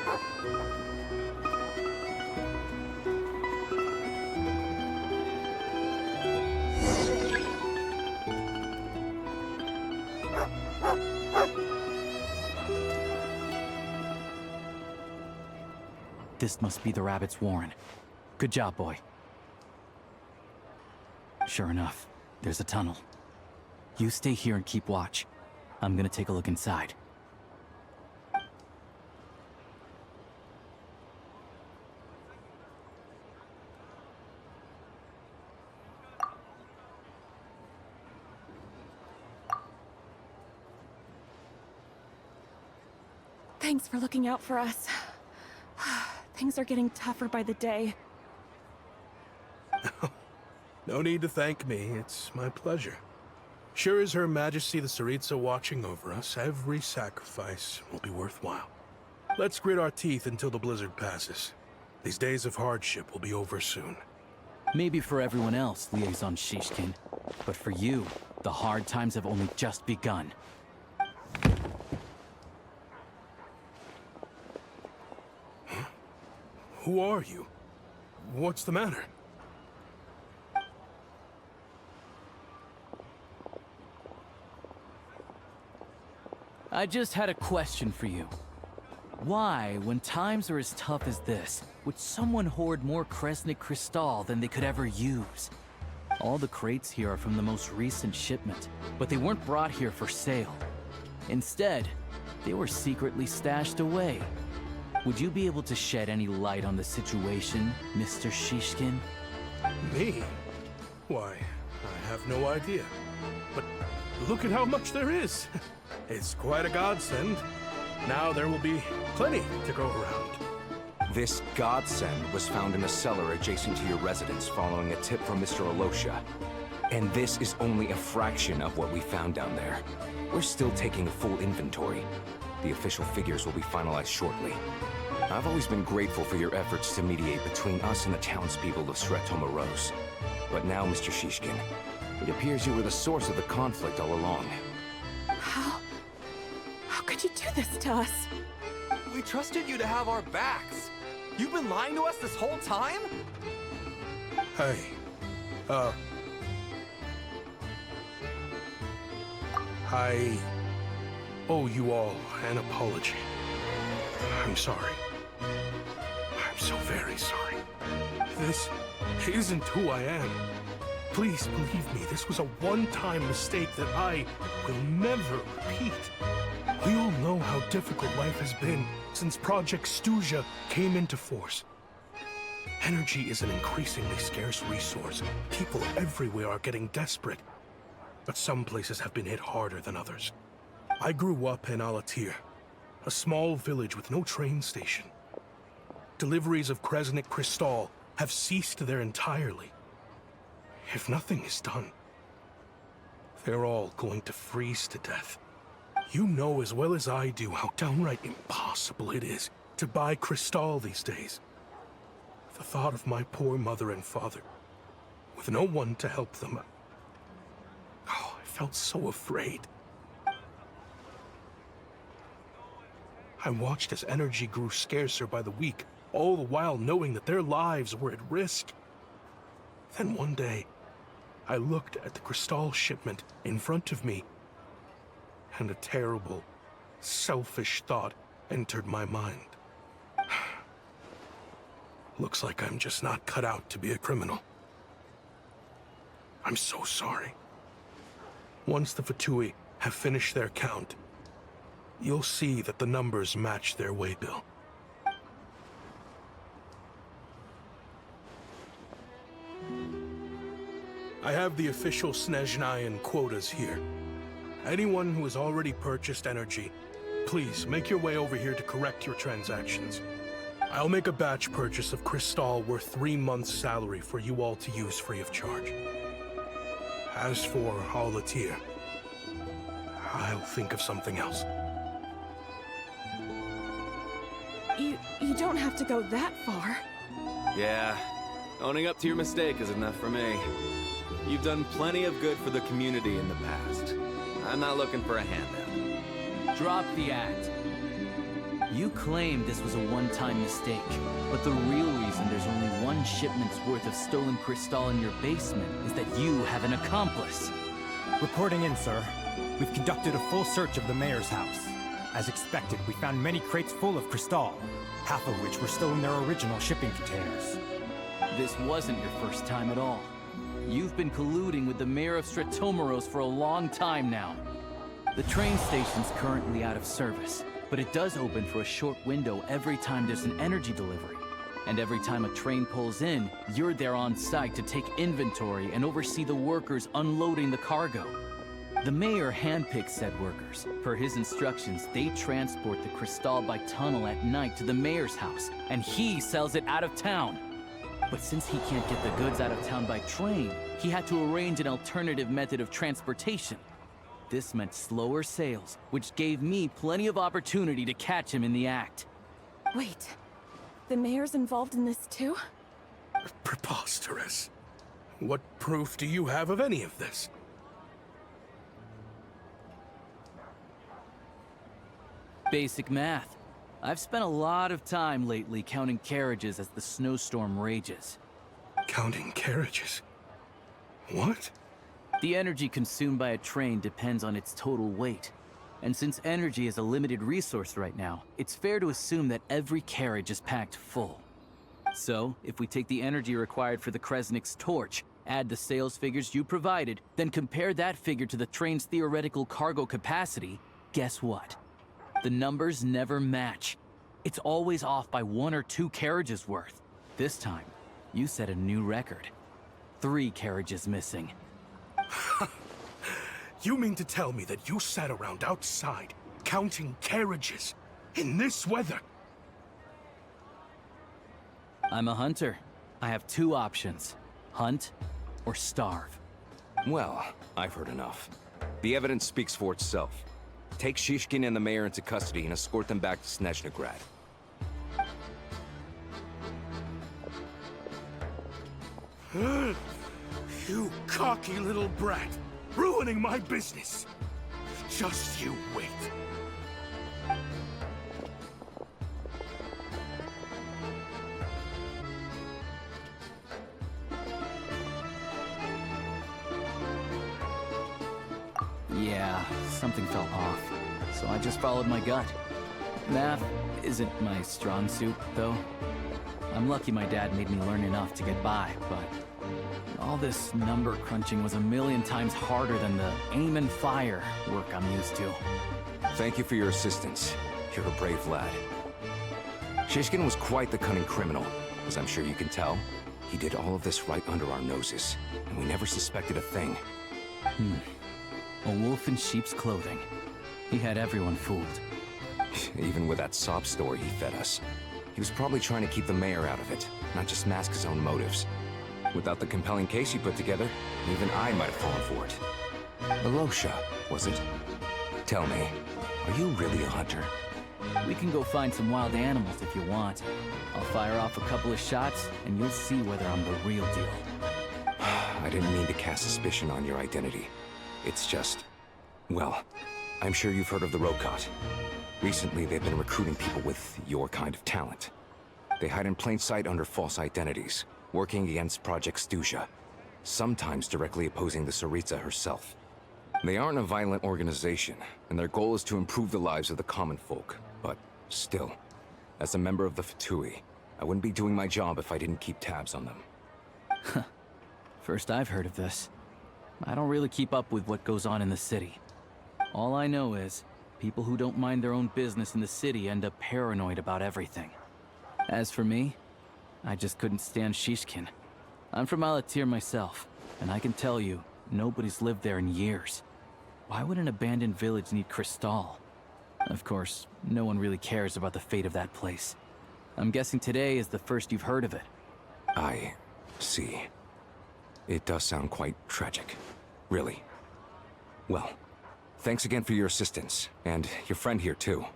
This must be the rabbit's warren. Good job, boy. Sure enough, there's a tunnel. You stay here and keep watch. I'm gonna take a look inside. Thanks for looking out for us. Things are getting tougher by the day. No need to thank me. It's my pleasure. Sure as Her Majesty the Tsaritsa watching over us, every sacrifice will be worthwhile. Let's grit our teeth until the blizzard passes. These days of hardship will be over soon. Maybe for everyone else, Liaison Shishkin. But for you, the hard times have only just begun. Huh? Who are you? What's the matter? I just had a question for you. Why, when times are as tough as this, would someone hoard more Kresnik Crystal than they could ever use? All the crates here are from the most recent shipment, but they weren't brought here for sale. Instead, they were secretly stashed away. Would you be able to shed any light on the situation, Mr. Shishkin? Me? Why, I have no idea. But look at how much there is. It's quite a godsend. Now there will be plenty to go around. This godsend was found in a cellar adjacent to your residence following a tip from Mr. Alyosha. And this is only a fraction of what we found down there. We're still taking a full inventory. The official figures will be finalized shortly. I've always been grateful for your efforts to mediate between us and the townspeople of Sretomaros. But now, Mr. Shishkin, it appears you were the source of the conflict all along. How could you do this to us? We trusted you to have our backs. You've been lying to us this whole time? Hey, I owe you all an apology. I'm sorry. I'm so very sorry. This isn't who I am. Please believe me, this was a one-time mistake that I will never repeat. We all know how difficult life has been since Project Stuja came into force. Energy is an increasingly scarce resource. People everywhere are getting desperate. But some places have been hit harder than others. I grew up in Alatir, a small village with no train station. Deliveries of Kresnik Crystal have ceased there entirely. If nothing is done, they're all going to freeze to death. You know as well as I do how downright impossible it is to buy Crystal these days. The thought of my poor mother and father, with no one to help them, I felt so afraid. I watched as energy grew scarcer by the week, all the while knowing that their lives were at risk. Then one day, I looked at the Crystal shipment in front of me, and a terrible, selfish thought entered my mind. Looks like I'm just not cut out to be a criminal. I'm so sorry. Once the Fatui have finished their count, you'll see that the numbers match their waybill. I have the official Snezhnayan quotas here. Anyone who has already purchased energy, please make your way over here to correct your transactions. I'll make a batch purchase of Crystal worth 3 months' salary for you all to use free of charge. As for Alatir, I'll think of something else. You don't have to go that far. Yeah, owning up to your mistake is enough for me. You've done plenty of good for the community in the past. I'm not looking for a handout. Drop the act. You claim this was a one-time mistake, but the real reason there's only 1 shipment's worth of stolen Crystal in your basement is that you have an accomplice. Reporting in, sir. We've conducted a full search of the mayor's house. As expected, we found many crates full of Crystal, half of which were still in their original shipping containers. This wasn't your first time at all. You've been colluding with the mayor of Stratomeros for a long time now. The train station's currently out of service, but it does open for a short window every time there's an energy delivery. And every time a train pulls in, you're there on site to take inventory and oversee the workers unloading the cargo. The mayor handpicks said workers. Per his instructions, they transport the Crystal by tunnel at night to the mayor's house, and he sells it out of town. But since he can't get the goods out of town by train, he had to arrange an alternative method of transportation. This meant slower sales, which gave me plenty of opportunity to catch him in the act. Wait, the mayor's involved in this too? Preposterous. What proof do you have of any of this? Basic math. I've spent a lot of time lately counting carriages as the snowstorm rages. Counting carriages? What? The energy consumed by a train depends on its total weight. And since energy is a limited resource right now, it's fair to assume that every carriage is packed full. So, if we take the energy required for the Kresnik's torch, add the sales figures you provided, then compare that figure to the train's theoretical cargo capacity, guess what? The numbers never match. It's always off by 1 or 2 carriages worth. This time, you set a new record. 3 carriages missing. You mean to tell me that you sat around outside, counting carriages, in this weather? I'm a hunter. I have 2 options. Hunt or starve. Well, I've heard enough. The evidence speaks for itself. Take Shishkin and the mayor into custody and escort them back to Snezhnograd. You cocky little brat! Ruining my business! Just you wait. something felt off, so I just followed my gut. Math isn't my strong suit, though. I'm lucky my dad made me learn enough to get by, but all this number crunching was a million times harder than the aim and fire work I'm used to. Thank you for your assistance. You're a brave lad. Shishkin was quite the cunning criminal, as I'm sure you can tell. He did all of this right under our noses, and we never suspected a thing. A wolf in sheep's clothing. He had everyone fooled. Even with that sob story he fed us. He was probably trying to keep the mayor out of it, not just mask his own motives. Without the compelling case he put together, even I might have fallen for it. Alyosha, was it? Tell me, are you really a hunter? We can go find some wild animals if you want. I'll fire off a couple of shots, and you'll see whether I'm the real deal. I didn't mean to cast suspicion on your identity. It's just... well, I'm sure you've heard of the Rokot. Recently, they've been recruiting people with your kind of talent. They hide in plain sight under false identities, working against Project Stusha, sometimes directly opposing the Tsaritsa herself. They aren't a violent organization, and their goal is to improve the lives of the common folk. But still, as a member of the Fatui, I wouldn't be doing my job if I didn't keep tabs on them. First I've heard of this. I don't really keep up with what goes on in the city. All I know is, people who don't mind their own business in the city end up paranoid about everything. As for me, I just couldn't stand Shishkin. I'm from Alatir myself, and I can tell you, nobody's lived there in years. Why would an abandoned village need Crystal? Of course, no one really cares about the fate of that place. I'm guessing today is the first you've heard of it. I see. It does sound quite tragic. Really. Well, thanks again for your assistance, and your friend here too.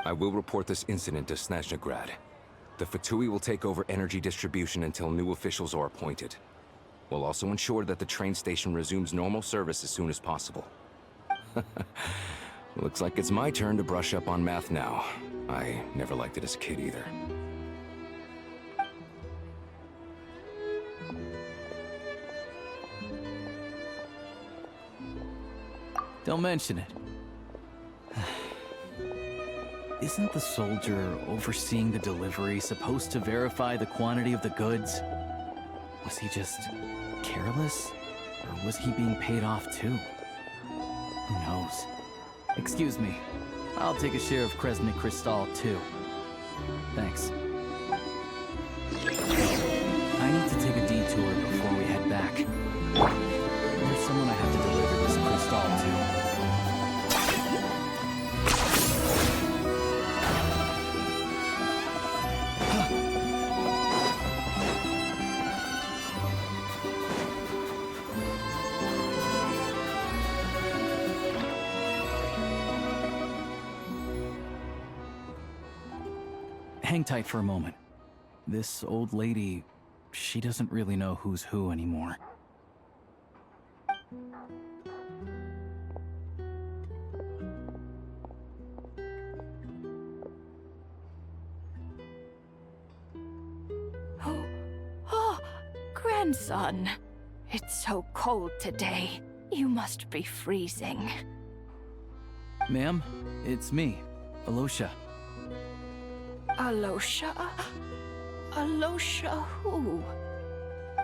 I will report this incident to Snezhnograd. The Fatui will take over energy distribution until new officials are appointed. We'll also ensure that the train station resumes normal service as soon as possible. Looks like it's my turn to brush up on math now. I never liked it as a kid either. Don't mention it. Isn't the soldier overseeing the delivery supposed to verify the quantity of the goods? Was he just careless? Or was he being paid off too? Who knows? Excuse me. I'll take a share of Kresnik Crystal too. Thanks. I need to take a detour before we head back. There's someone I have to deliver this crystal to. Hang tight for a moment. This old lady, she doesn't really know who's who anymore. Oh, grandson. It's so cold today. You must be freezing. Ma'am, it's me, Alyosha. Alyosha? Alyosha who?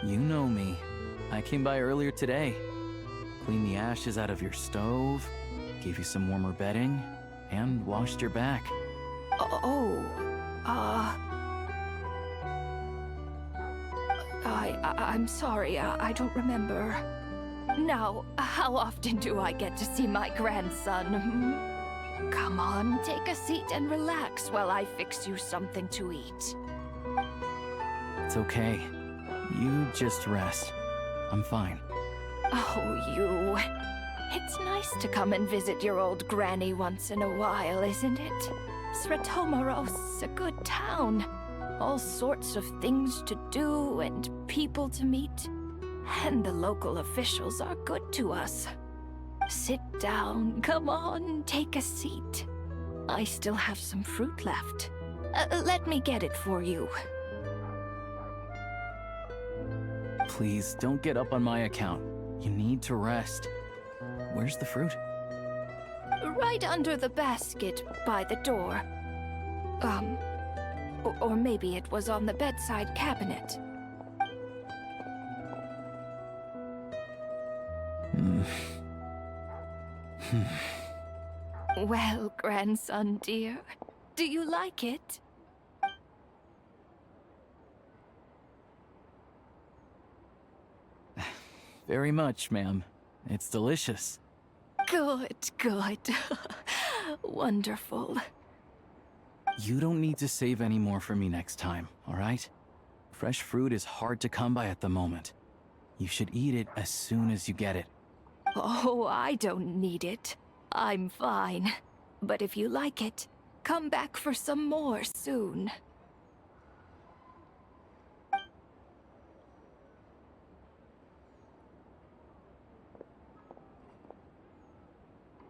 You know me. I came by earlier today. Cleaned the ashes out of your stove, gave you some warmer bedding, and washed your back. I'm sorry, I don't remember. Now, how often do I get to see my grandson? Come on, take a seat and relax while I fix you something to eat. It's okay. You just rest. I'm fine. Oh, you. It's nice to come and visit your old granny once in a while, isn't it? Sratomaros's a good town. All sorts of things to do and people to meet. And the local officials are good to us. Sit down. Come on, take a seat. I still have some fruit left. Let me get it for you. Please, don't get up on my account. You need to rest. Where's the fruit? Right under the basket by the door. Or maybe it was on the bedside cabinet. Well, grandson dear, do you like it? Very much, ma'am. It's delicious. Good, good. Wonderful. You don't need to save any more for me next time, all right? Fresh fruit is hard to come by at the moment. You should eat it as soon as you get it. Oh, I don't need it. I'm fine. But if you like it, come back for some more soon.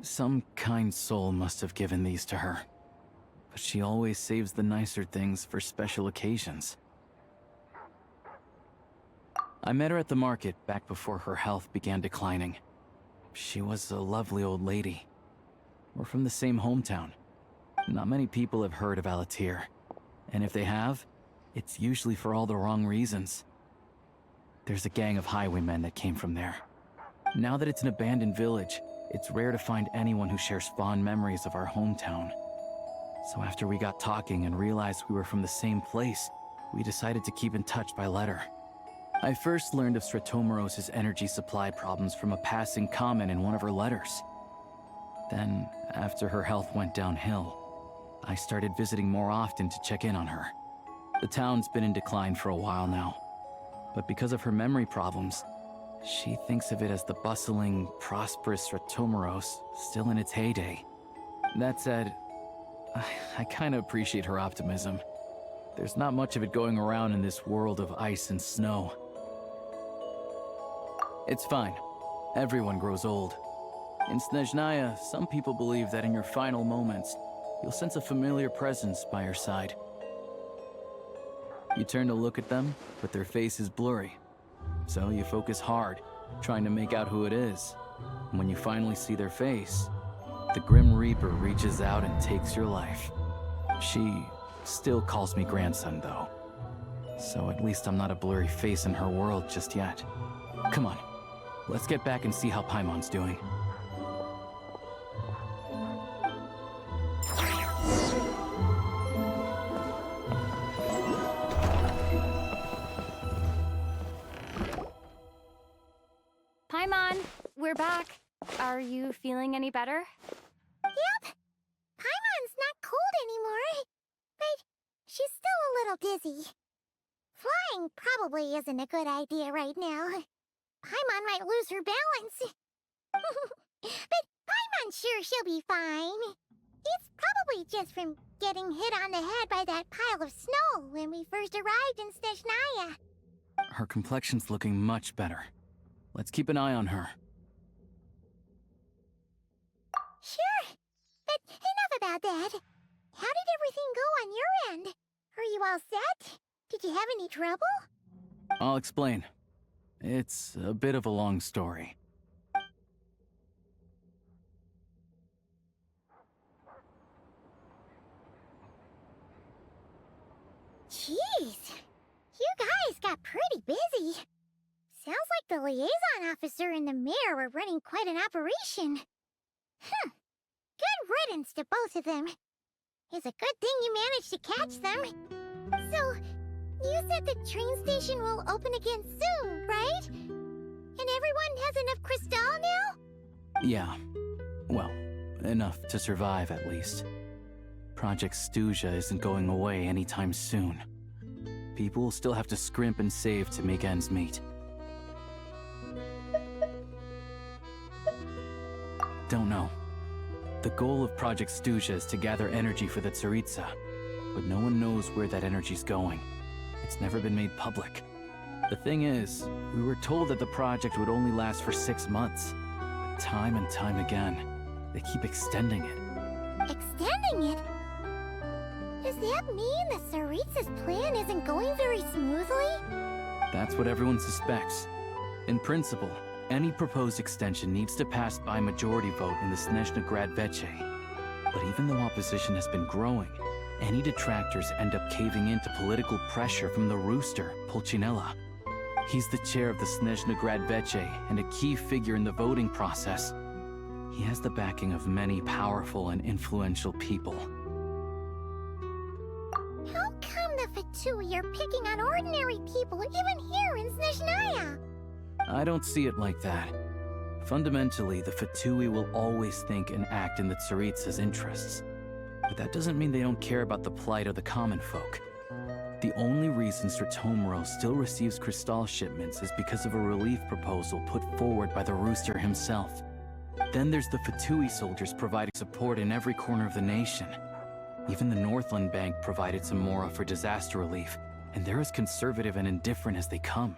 Some kind soul must have given these to her. But she always saves the nicer things for special occasions. I met her at the market back before her health began declining. She was a lovely old lady. We're from the same hometown. Not many people have heard of Alatir. And if they have, it's usually for all the wrong reasons. There's a gang of highwaymen that came from there. Now that it's an abandoned village, it's rare to find anyone who shares fond memories of our hometown. So after we got talking and realized we were from the same place, we decided to keep in touch by letter. I first learned of Stratomoros's energy supply problems from a passing comment in one of her letters. Then, after her health went downhill, I started visiting more often to check in on her. The town's been in decline for a while now, but because of her memory problems, she thinks of it as the bustling, prosperous Stratomoros still in its heyday. That said, I kinda appreciate her optimism. There's not much of it going around in this world of ice and snow. It's fine. Everyone grows old. In Snezhnaya, some people believe that in your final moments, you'll sense a familiar presence by your side. You turn to look at them, but their face is blurry. So you focus hard, trying to make out who it is. And when you finally see their face, the Grim Reaper reaches out and takes your life. She still calls me grandson, though. So at least I'm not a blurry face in her world just yet. Come on, let's get back and see how Paimon's doing. Paimon, we're back. Are you feeling any better? Yep. Paimon's not cold anymore, but she's still a little dizzy. Flying probably isn't a good idea right now. Paimon might lose her balance. But Paimon's sure she'll be fine. It's probably just from getting hit on the head by that pile of snow when we first arrived in Snezhnaya. Her complexion's looking much better. Let's keep an eye on her. Sure, but enough about that. How did everything go on your end? Are you all set? Did you have any trouble? I'll explain. It's a bit of a long story. Jeez, you guys got pretty busy. Sounds like the liaison officer and the mayor were running quite an operation. Good riddance to both of them. It's a good thing you managed to catch them. So, you said the train station will open again soon, right? And everyone has enough crystal now? Yeah. Well, enough to survive at least. Project Stuja isn't going away anytime soon. People will still have to scrimp and save to make ends meet. Don't know. The goal of Project Stuja is to gather energy for the Tsaritsa, but no one knows where that energy's going. It's never been made public. The thing is, we were told that the project would only last for 6 months, but time and time again, they keep extending it. Extending it? Does that mean the Tsaritsa's plan isn't going very smoothly? That's what everyone suspects. In principle, Any proposed extension needs to pass by majority vote in the Snezhnograd Veche. But even though opposition has been growing, any detractors end up caving in to political pressure from the rooster, Pulcinella. He's the chair of the Snezhnograd Veche and a key figure in the voting process. He has the backing of many powerful and influential people. How come the Fatui are picking on ordinary people even here in Snezhnaya? I don't see it like that. Fundamentally, the Fatui will always think and act in the Tsaritsa's interests. But that doesn't mean they don't care about the plight of the common folk. The only reason Stratomero still receives Crystal shipments is because of a relief proposal put forward by the Rooster himself. Then there's the Fatui soldiers providing support in every corner of the nation. Even the Northland Bank provided some mora for disaster relief, and they're as conservative and indifferent as they come.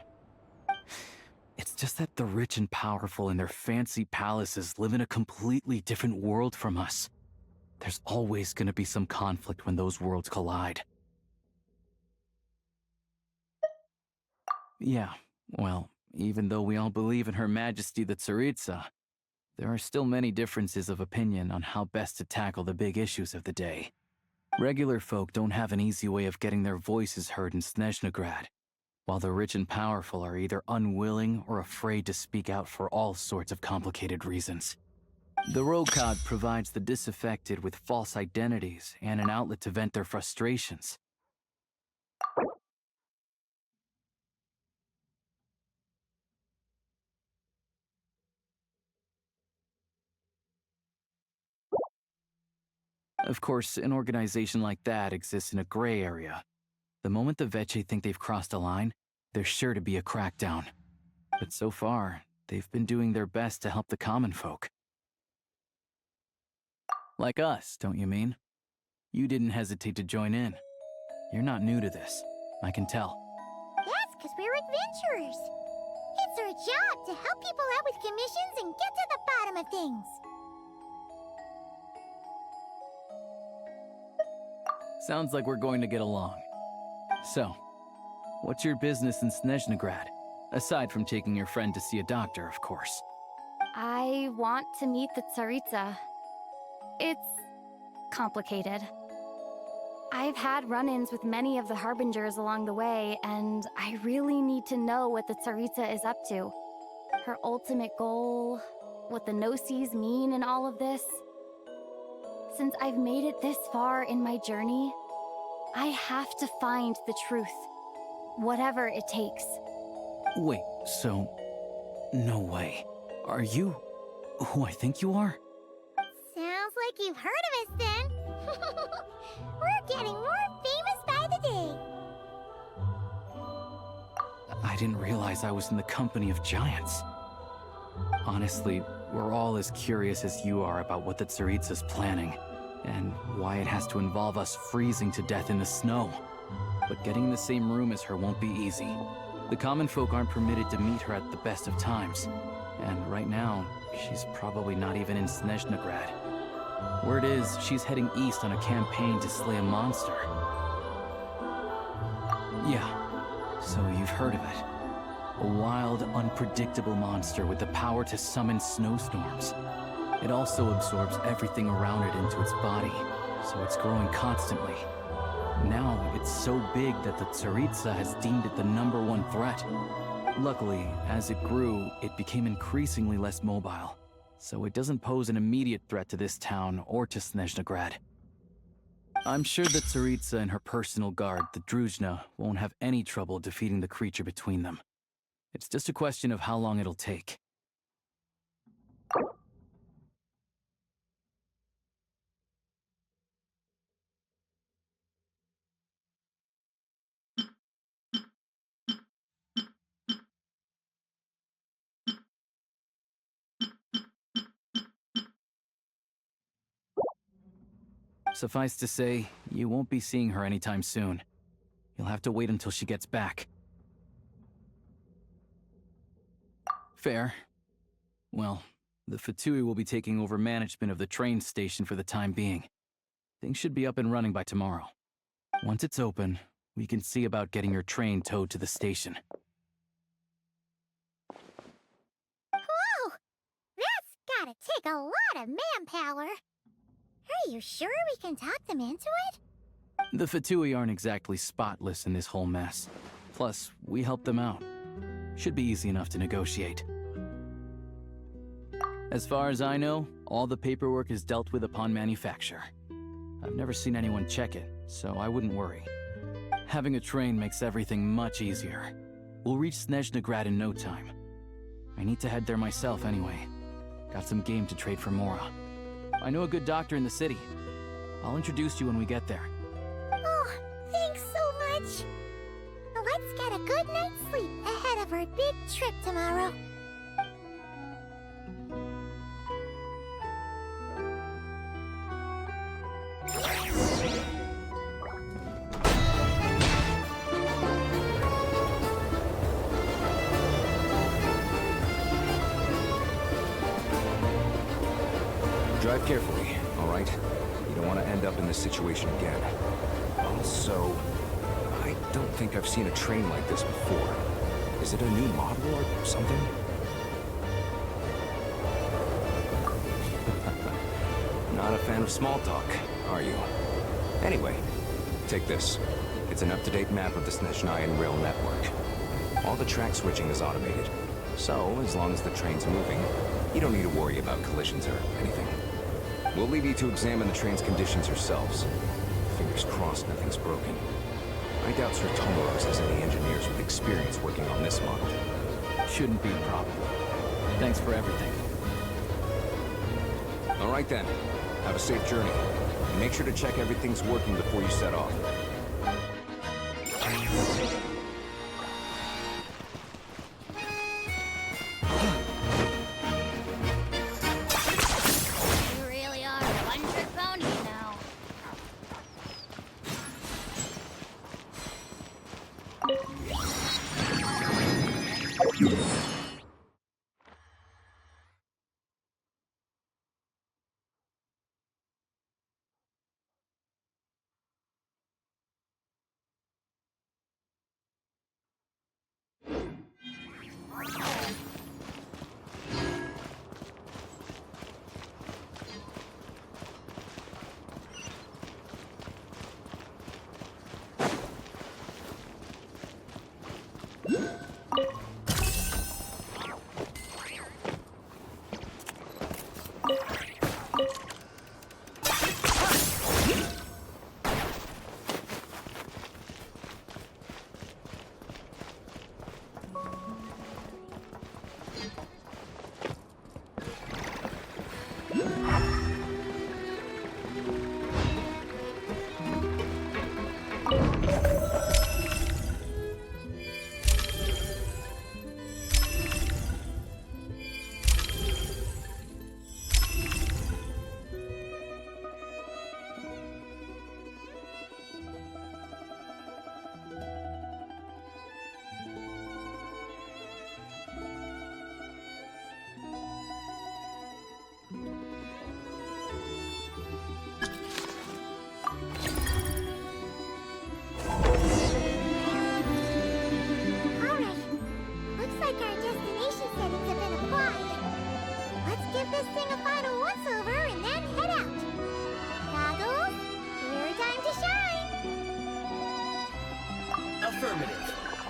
It's just that the rich and powerful in their fancy palaces live in a completely different world from us. There's always going to be some conflict when those worlds collide. Yeah, well, even though we all believe in Her Majesty the Tsaritsa, there are still many differences of opinion on how best to tackle the big issues of the day. Regular folk don't have an easy way of getting their voices heard in Snezhnograd, while the rich and powerful are either unwilling or afraid to speak out for all sorts of complicated reasons. The Rokad provides the disaffected with false identities and an outlet to vent their frustrations. Of course, an organization like that exists in a gray area. The moment the Veche think they've crossed a line, there's sure to be a crackdown. But so far, they've been doing their best to help the common folk. Like us, don't you mean? You didn't hesitate to join in. You're not new to this, I can tell. That's because we're adventurers. It's our job to help people out with commissions and get to the bottom of things. Sounds like we're going to get along. So, what's your business in Snezhnograd? Aside from taking your friend to see a doctor, of course. I want to meet the Tsaritsa. It's complicated. I've had run-ins with many of the Harbingers along the way, and I really need to know what the Tsaritsa is up to. Her ultimate goal, what the Gnosis mean in all of this. Since I've made it this far in my journey, I have to find the truth, whatever it takes. Wait, so... no way. Are you who I think you are? Sounds like you've heard of us then. We're getting more famous by the day. I didn't realize I was in the company of giants. Honestly, we're all as curious as you are about what the Tsaritsa's planning, and why it has to involve us freezing to death in the snow. But getting in the same room as her won't be easy. The common folk aren't permitted to meet her at the best of times, and right now, she's probably not even in Snezhnograd. Word is, she's heading east on a campaign to slay a monster. Yeah, so you've heard of it. A wild, unpredictable monster with the power to summon snowstorms. It also absorbs everything around it into its body, so it's growing constantly. Now, it's so big that the Tsaritsa has deemed it the #1 threat. Luckily, as it grew, it became increasingly less mobile, so it doesn't pose an immediate threat to this town or to Snezhnograd. I'm sure the Tsaritsa and her personal guard, the Druzhna, won't have any trouble defeating the creature between them. It's just a question of how long it'll take. Suffice to say, you won't be seeing her anytime soon. You'll have to wait until she gets back. Fair. Well, the Fatui will be taking over management of the train station for the time being. Things should be up and running by tomorrow. Once it's open, we can see about getting your train towed to the station. Who take a lot of manpower. Are you sure we can talk them into it? The Fatui aren't exactly spotless in this whole mess. Plus, we helped them out. Should be easy enough to negotiate. As far as I know, all the paperwork is dealt with upon manufacture. I've never seen anyone check it, so I wouldn't worry. Having a train makes everything much easier. We'll reach Snezhnograd in no time. I need to head there myself anyway. Got some game to trade for Mora. I know a good doctor in the city. I'll introduce you when we get there. Oh, thanks so much. Let's get a good night's sleep ahead of our big trip tomorrow. Drive carefully, all right? You don't want to end up in this situation again. Also, I don't think I've seen a train like this before. Is it a new model or something? Not a fan of small talk, are you? Anyway, take this. It's an up-to-date map of the Snezhnayan rail network. All the track switching is automated. So, as long as the train's moving, you don't need to worry about collisions or anything. We'll leave you to examine the train's conditions yourselves. Fingers crossed nothing's broken. I doubt Sir Tomoros has any engineers with experience working on this model. Shouldn't be a problem. Thanks for everything. All right then. Have a safe journey. And make sure to check everything's working before you set off. You really are a one-trick pony now.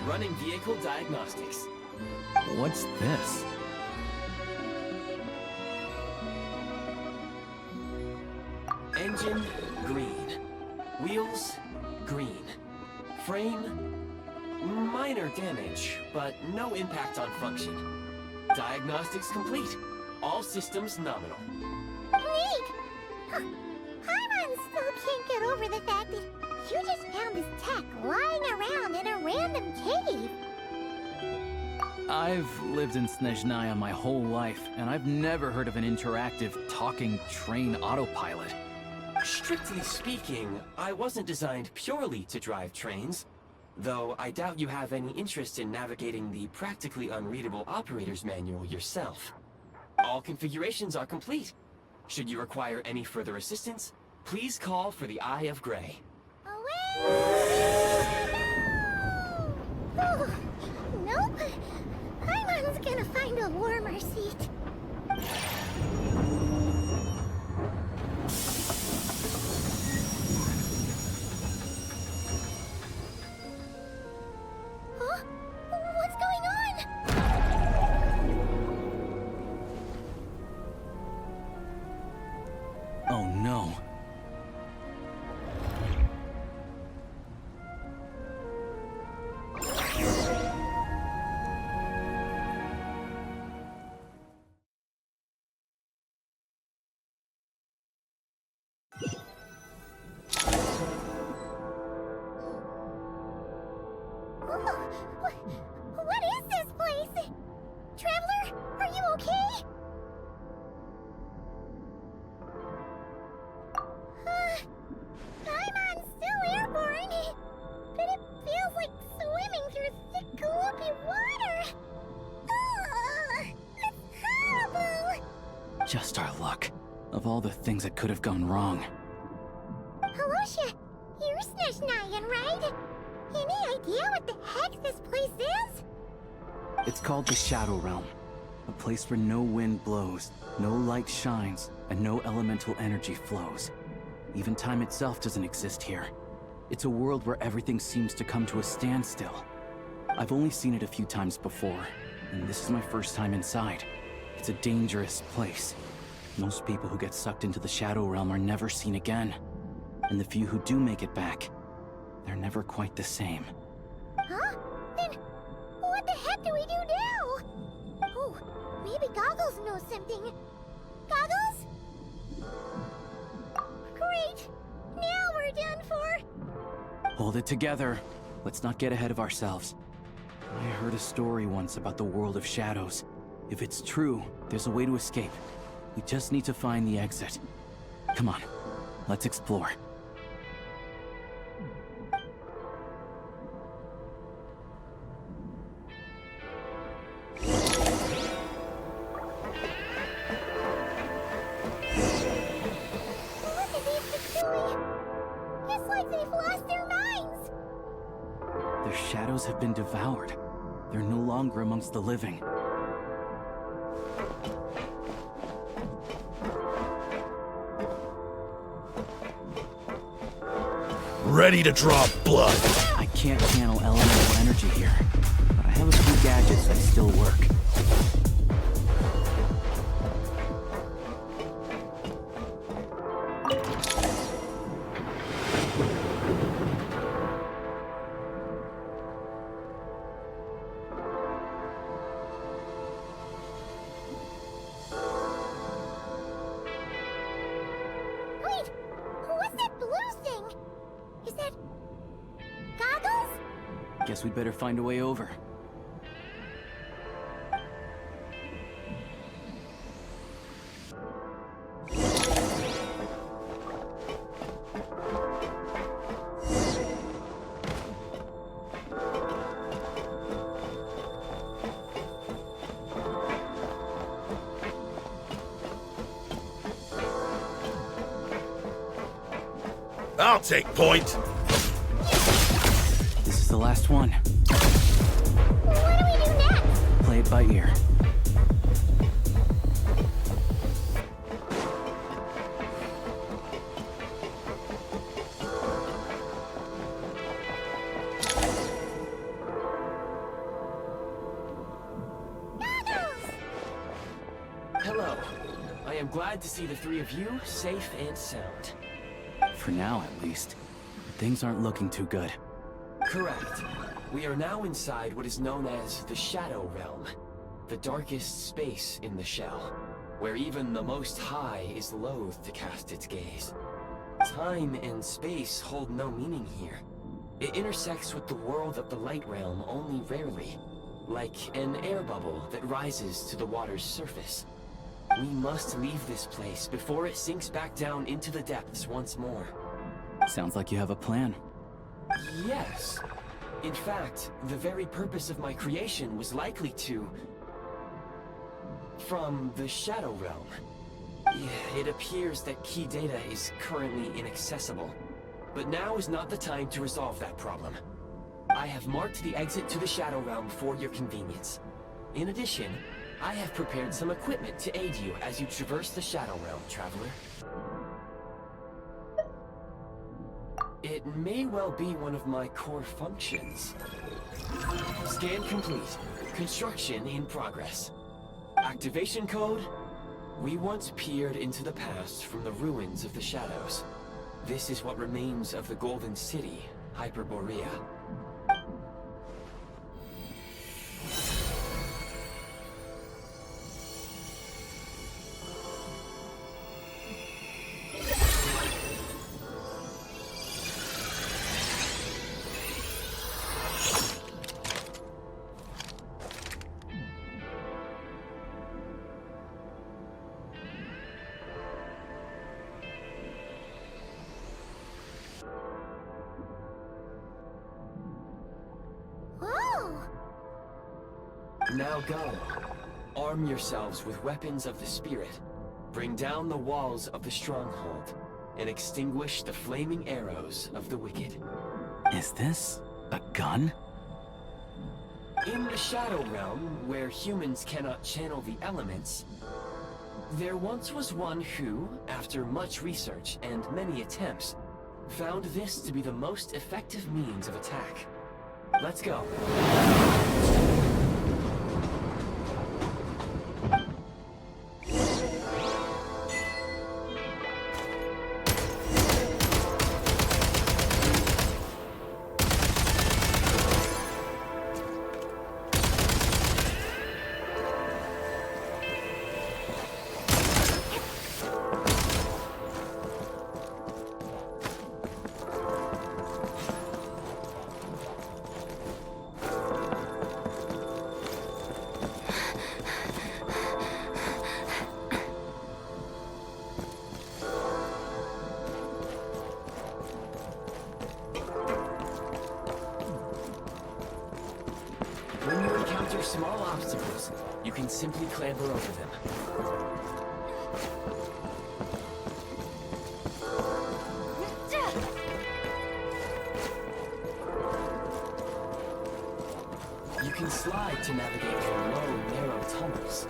Running vehicle diagnostics. What's this? Engine, green. Wheels, green. Frame, minor damage, but no impact on function. Diagnostics complete. All systems nominal. Neat! Huh. Paimon still can't get over the fact that you just found this tech lying around in a random cave. I've lived in Snezhnaya my whole life, and I've never heard of an interactive, talking train autopilot. Strictly speaking, I wasn't designed purely to drive trains, though I doubt you have any interest in navigating the practically unreadable operator's manual yourself. All configurations are complete. Should you require any further assistance, please call for the Eye of Grey. Oh, nope. Paimon's gonna find a warmer seat. Just our luck. Of all the things that could have gone wrong. Alyosha, you're Snezhnayan, right? Any idea what the heck this place is? It's called the Shadow Realm. A place where no wind blows, no light shines, and no elemental energy flows. Even time itself doesn't exist here. It's a world where everything seems to come to a standstill. I've only seen it a few times before, and this is my first time inside. It's a dangerous place. Most people who get sucked into the Shadow Realm are never seen again. And the few who do make it back, they're never quite the same. Huh? Then, what the heck do we do now? Oh, maybe Goggles knows something. Goggles? Great! Now we're done for! Hold it together. Let's not get ahead of ourselves. I heard a story once about the world of shadows. If it's true, there's a way to escape. We just need to find the exit. Come on, let's explore. It's like they've lost their minds! Their shadows have been devoured. They're no longer amongst the living. Ready to draw blood. I can't channel elemental energy here, but I have a few gadgets that still work. Wait, what's that blue thing? Is that... Goggles? Guess we'd better find a way over. I'll take point. This is the last one. What do we do next? Play it by ear. Hello. I am glad to see the three of you safe and sound. For now, at least. Things aren't looking too good. Correct. We are now inside what is known as the Shadow Realm, the darkest space in the shell, where even the Most High is loath to cast its gaze. Time and space hold no meaning here. It intersects with the world of the Light Realm only rarely, like an air bubble that rises to the water's surface. We must leave this place before it sinks back down into the depths once more. Sounds like you have a plan. Yes. In fact, the very purpose of my creation was likely to... from the Shadow Realm. It appears that key data is currently inaccessible, but now is not the time to resolve that problem. I have marked the exit to the Shadow Realm for your convenience. In addition, I have prepared some equipment to aid you as you traverse the Shadow Realm, traveler. It may well be one of my core functions. Scan complete. Construction in progress. Activation code? We once peered into the past from the ruins of the shadows. This is what remains of the Golden City, Hyperborea. Now go. Arm yourselves with weapons of the spirit. Bring down the walls of the stronghold and extinguish the flaming arrows of the wicked. Is this a gun? In the Shadow Realm, where humans cannot channel the elements, there once was one who, after much research and many attempts, found this to be the most effective means of attack. Let's go. When you encounter small obstacles, you can simply clamber over them. You can slide to navigate through low, narrow tunnels.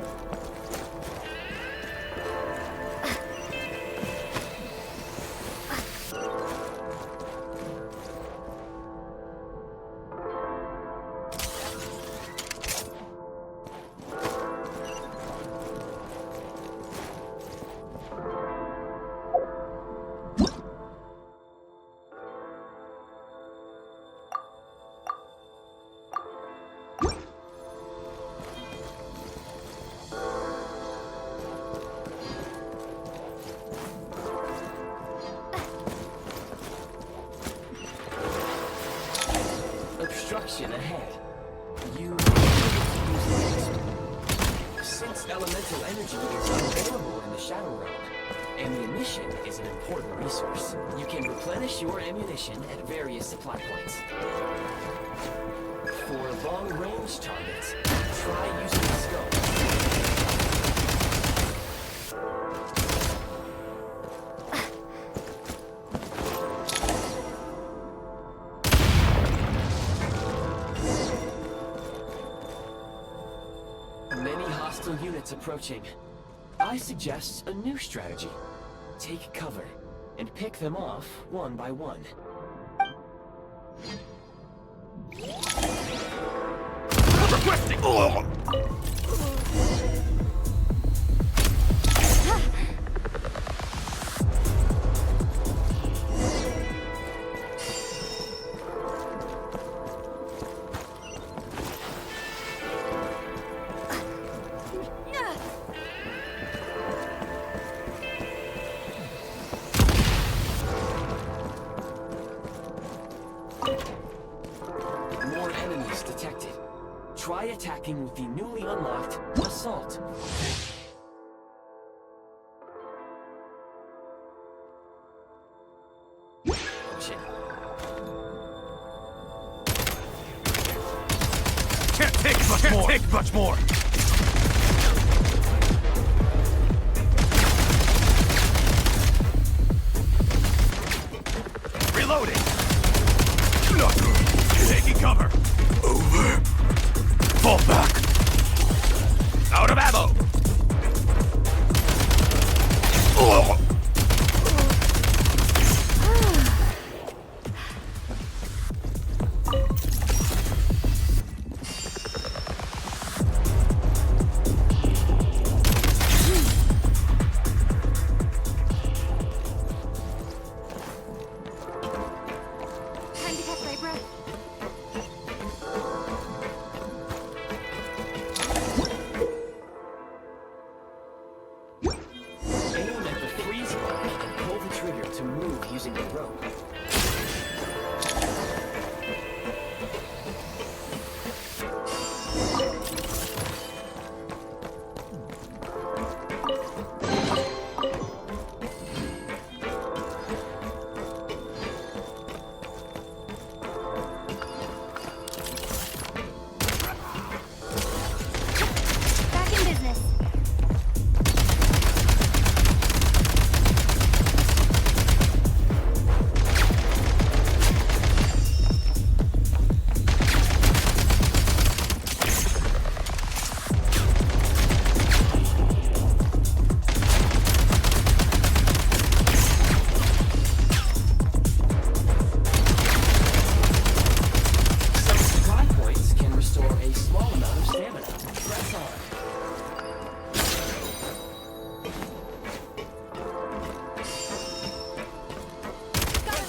Obstruction ahead. Since elemental energy is unavailable in the Shadow Realm, ammunition is an important resource. You can replenish your ammunition at various supply points. For long-range targets, try using the scope. Units approaching. I suggest a new strategy. Take cover and pick them off one by one. Requesting! Try attacking with the newly unlocked Assault. Can't take much more! Reloading! Taking cover! Over! Fall back! Out of ammo!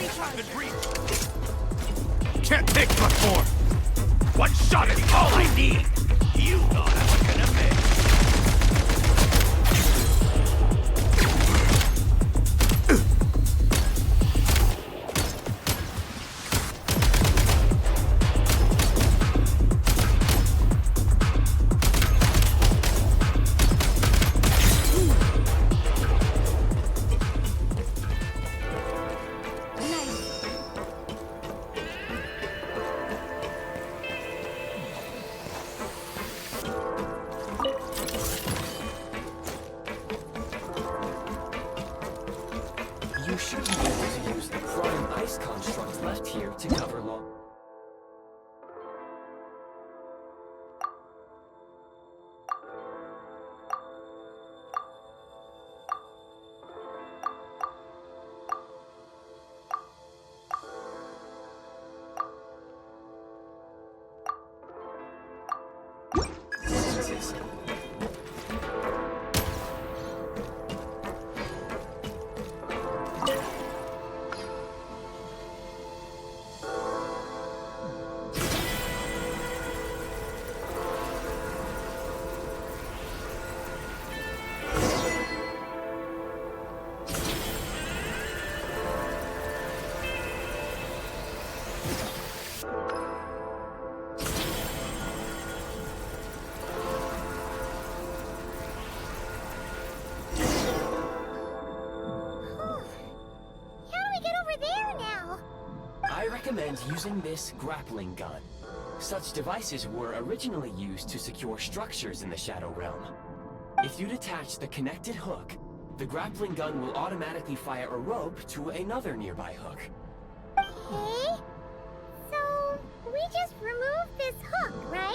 I've been breached. Can't take much more. One shot is all I need. You thought I was gonna miss. You should be able to use the prime ice construct left here to cover long. distances. I recommend using this grappling gun. Such devices were originally used to secure structures in the Shadow Realm. If you detach the connected hook, the grappling gun will automatically fire a rope to another nearby hook. Okay. So, we just remove this hook, right?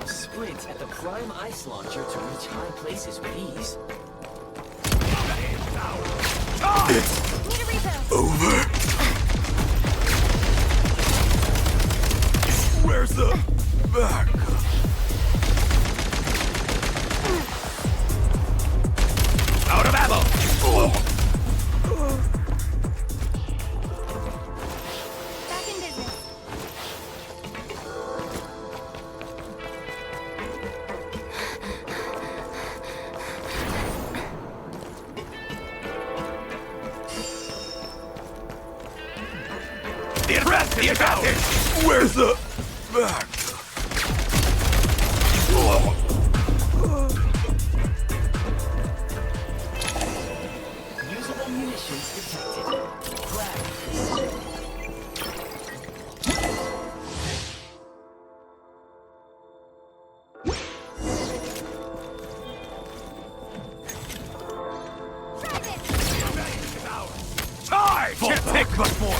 Sprint at the prime ice launcher to reach high places with ease. It's over. Where's the backup? Out of ammo. Back in business. The advantage! Where's the back? Usable munitions detected. Flag. Time! Can't take much more!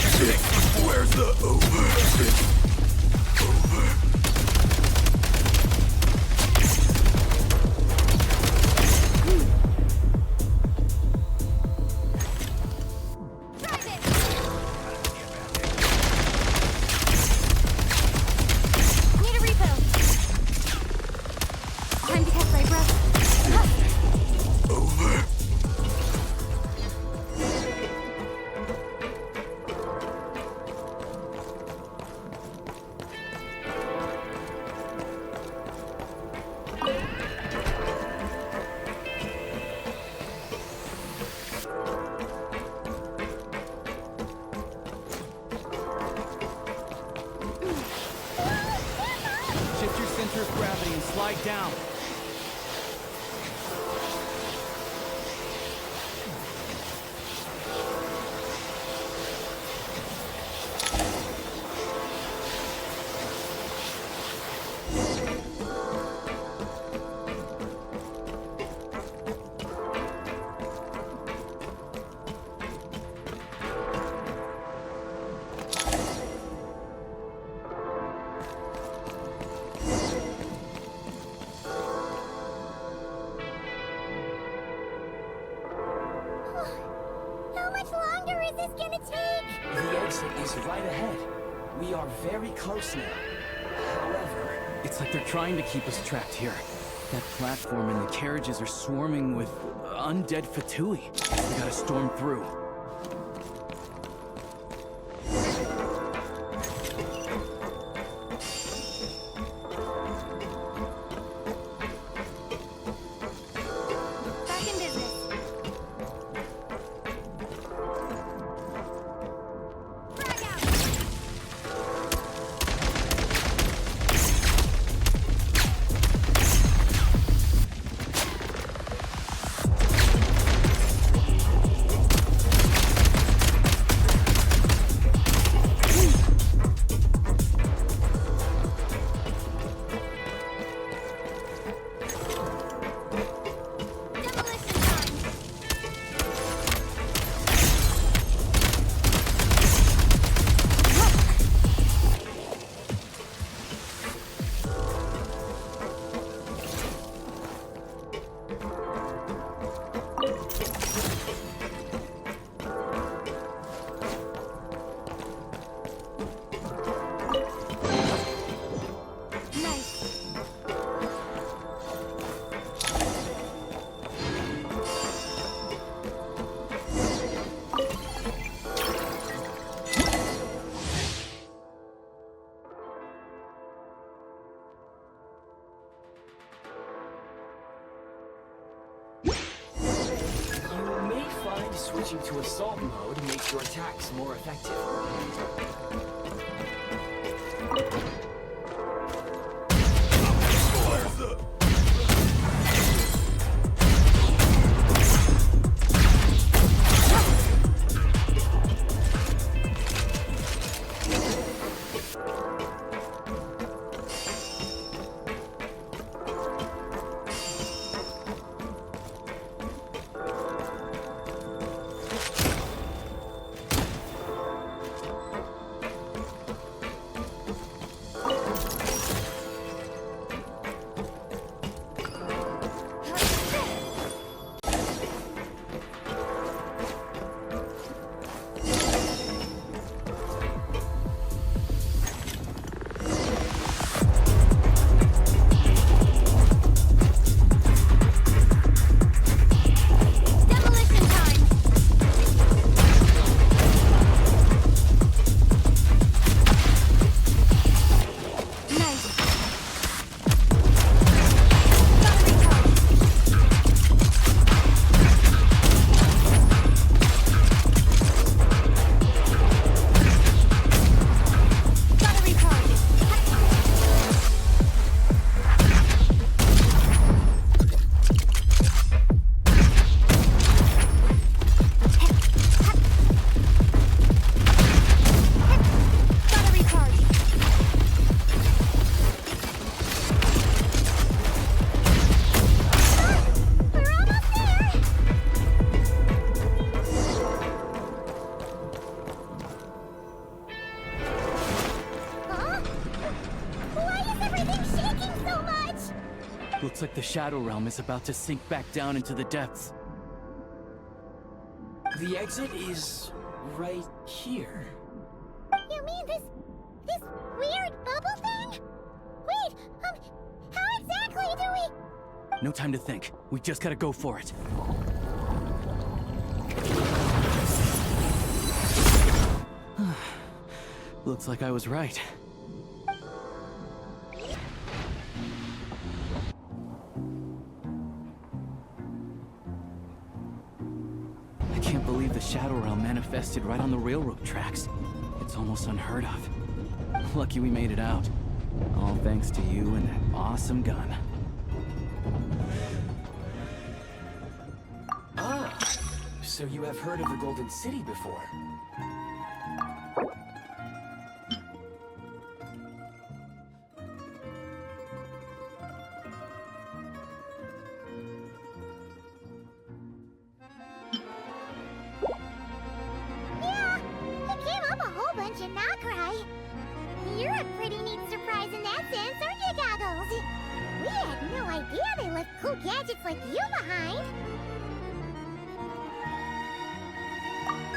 Where's the over? Need a refill. center of gravity and slide down. Trying to keep us trapped here. That platform and the carriages are swarming with undead Fatui. We gotta storm through. Switching to assault mode makes your attacks more effective. Looks like the Shadow Realm is about to sink back down into the depths. The exit is right here. You mean this weird bubble thing? Wait, how exactly do we... No time to think. We just gotta go for it. Looks like I was right. I can't believe the Shadow Realm manifested right on the railroad tracks. It's almost unheard of. Lucky we made it out. All thanks to you and that awesome gun. Ah, so you have heard of the Golden City before? Yeah, he came up a whole bunch in Nokrai. You're a pretty neat surprise in that sense, aren't you, Goggles? We had no idea they left cool gadgets like you behind.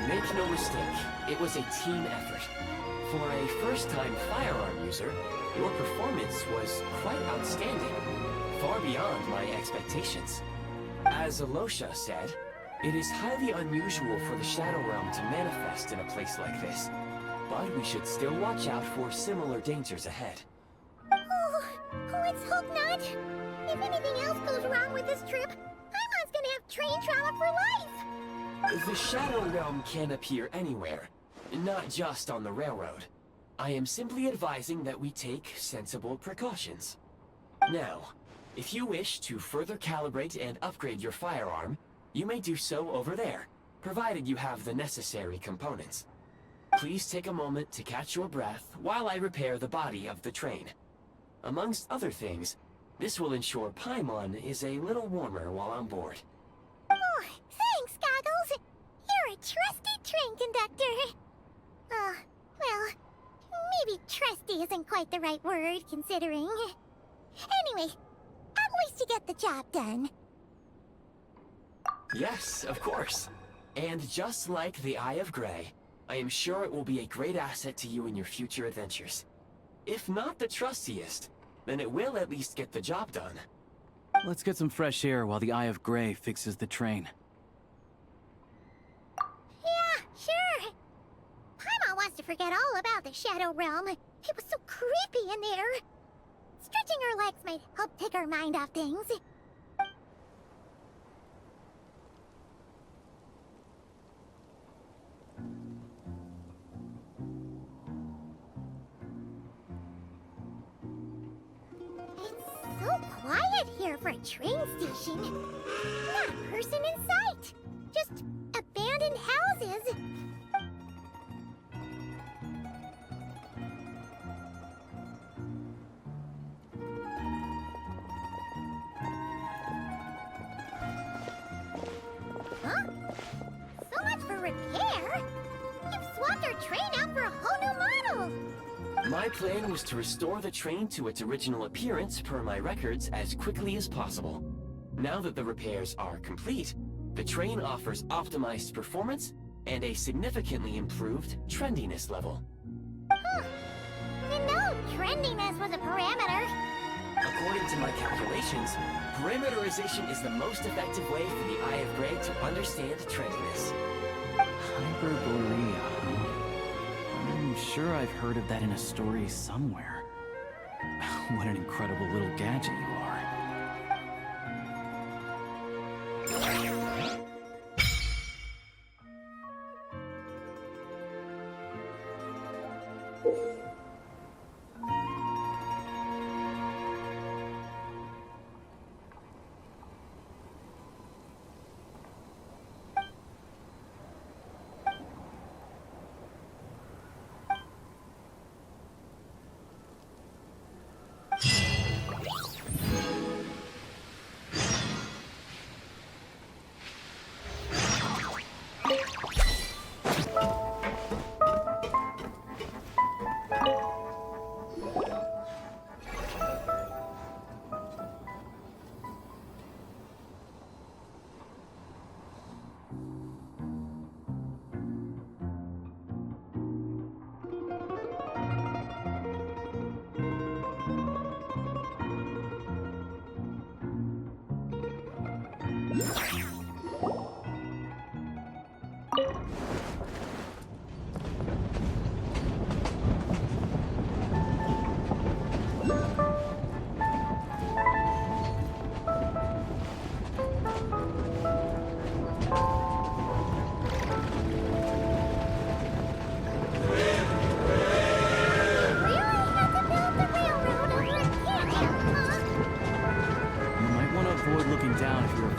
Make no mistake, it was a team effort. For a first-time firearm user, your performance was quite outstanding, far beyond my expectations. As Alyosha said, it is highly unusual for the Shadow Realm to manifest in a place like this, but we should still watch out for similar dangers ahead. Oh, let's hope not. If anything else goes wrong with this trip, Paimon's gonna have train trauma for life. The Shadow Realm can appear anywhere, not just on the railroad. I am simply advising that we take sensible precautions. Now, if you wish to further calibrate and upgrade your firearm, you may do so over there, provided you have the necessary components. Please take a moment to catch your breath while I repair the body of the train. Amongst other things, this will ensure Paimon is a little warmer while on board. Oh, thanks, Goggles. You're a trusty train conductor. Well, maybe trusty isn't quite the right word, considering. Anyway, at least you get the job done. Yes, of course. And just like the Eye of Grey, I am sure it will be a great asset to you in your future adventures. If not the trustiest, then it will at least get the job done. Let's get some fresh air while the Eye of Grey fixes the train. Yeah, sure. Paimon wants to forget all about the Shadow Realm. It was so creepy in there. Stretching our legs might help take our mind off things. It's so quiet here for a train station. Not a person in sight. Just abandoned houses. Huh? So much for repair. You've swapped our train out for a whole new model. My plan was to restore the train to its original appearance per my records as quickly as possible. Now that the repairs are complete, the train offers optimized performance and a significantly improved trendiness level. Huh. Didn't know trendiness was a parameter. According to my calculations, perimeterization is the most effective way for the Eye of Grey to understand trendiness. Hyperborea, huh? I'm sure I've heard of that in a story somewhere. What an incredible little gadget you are.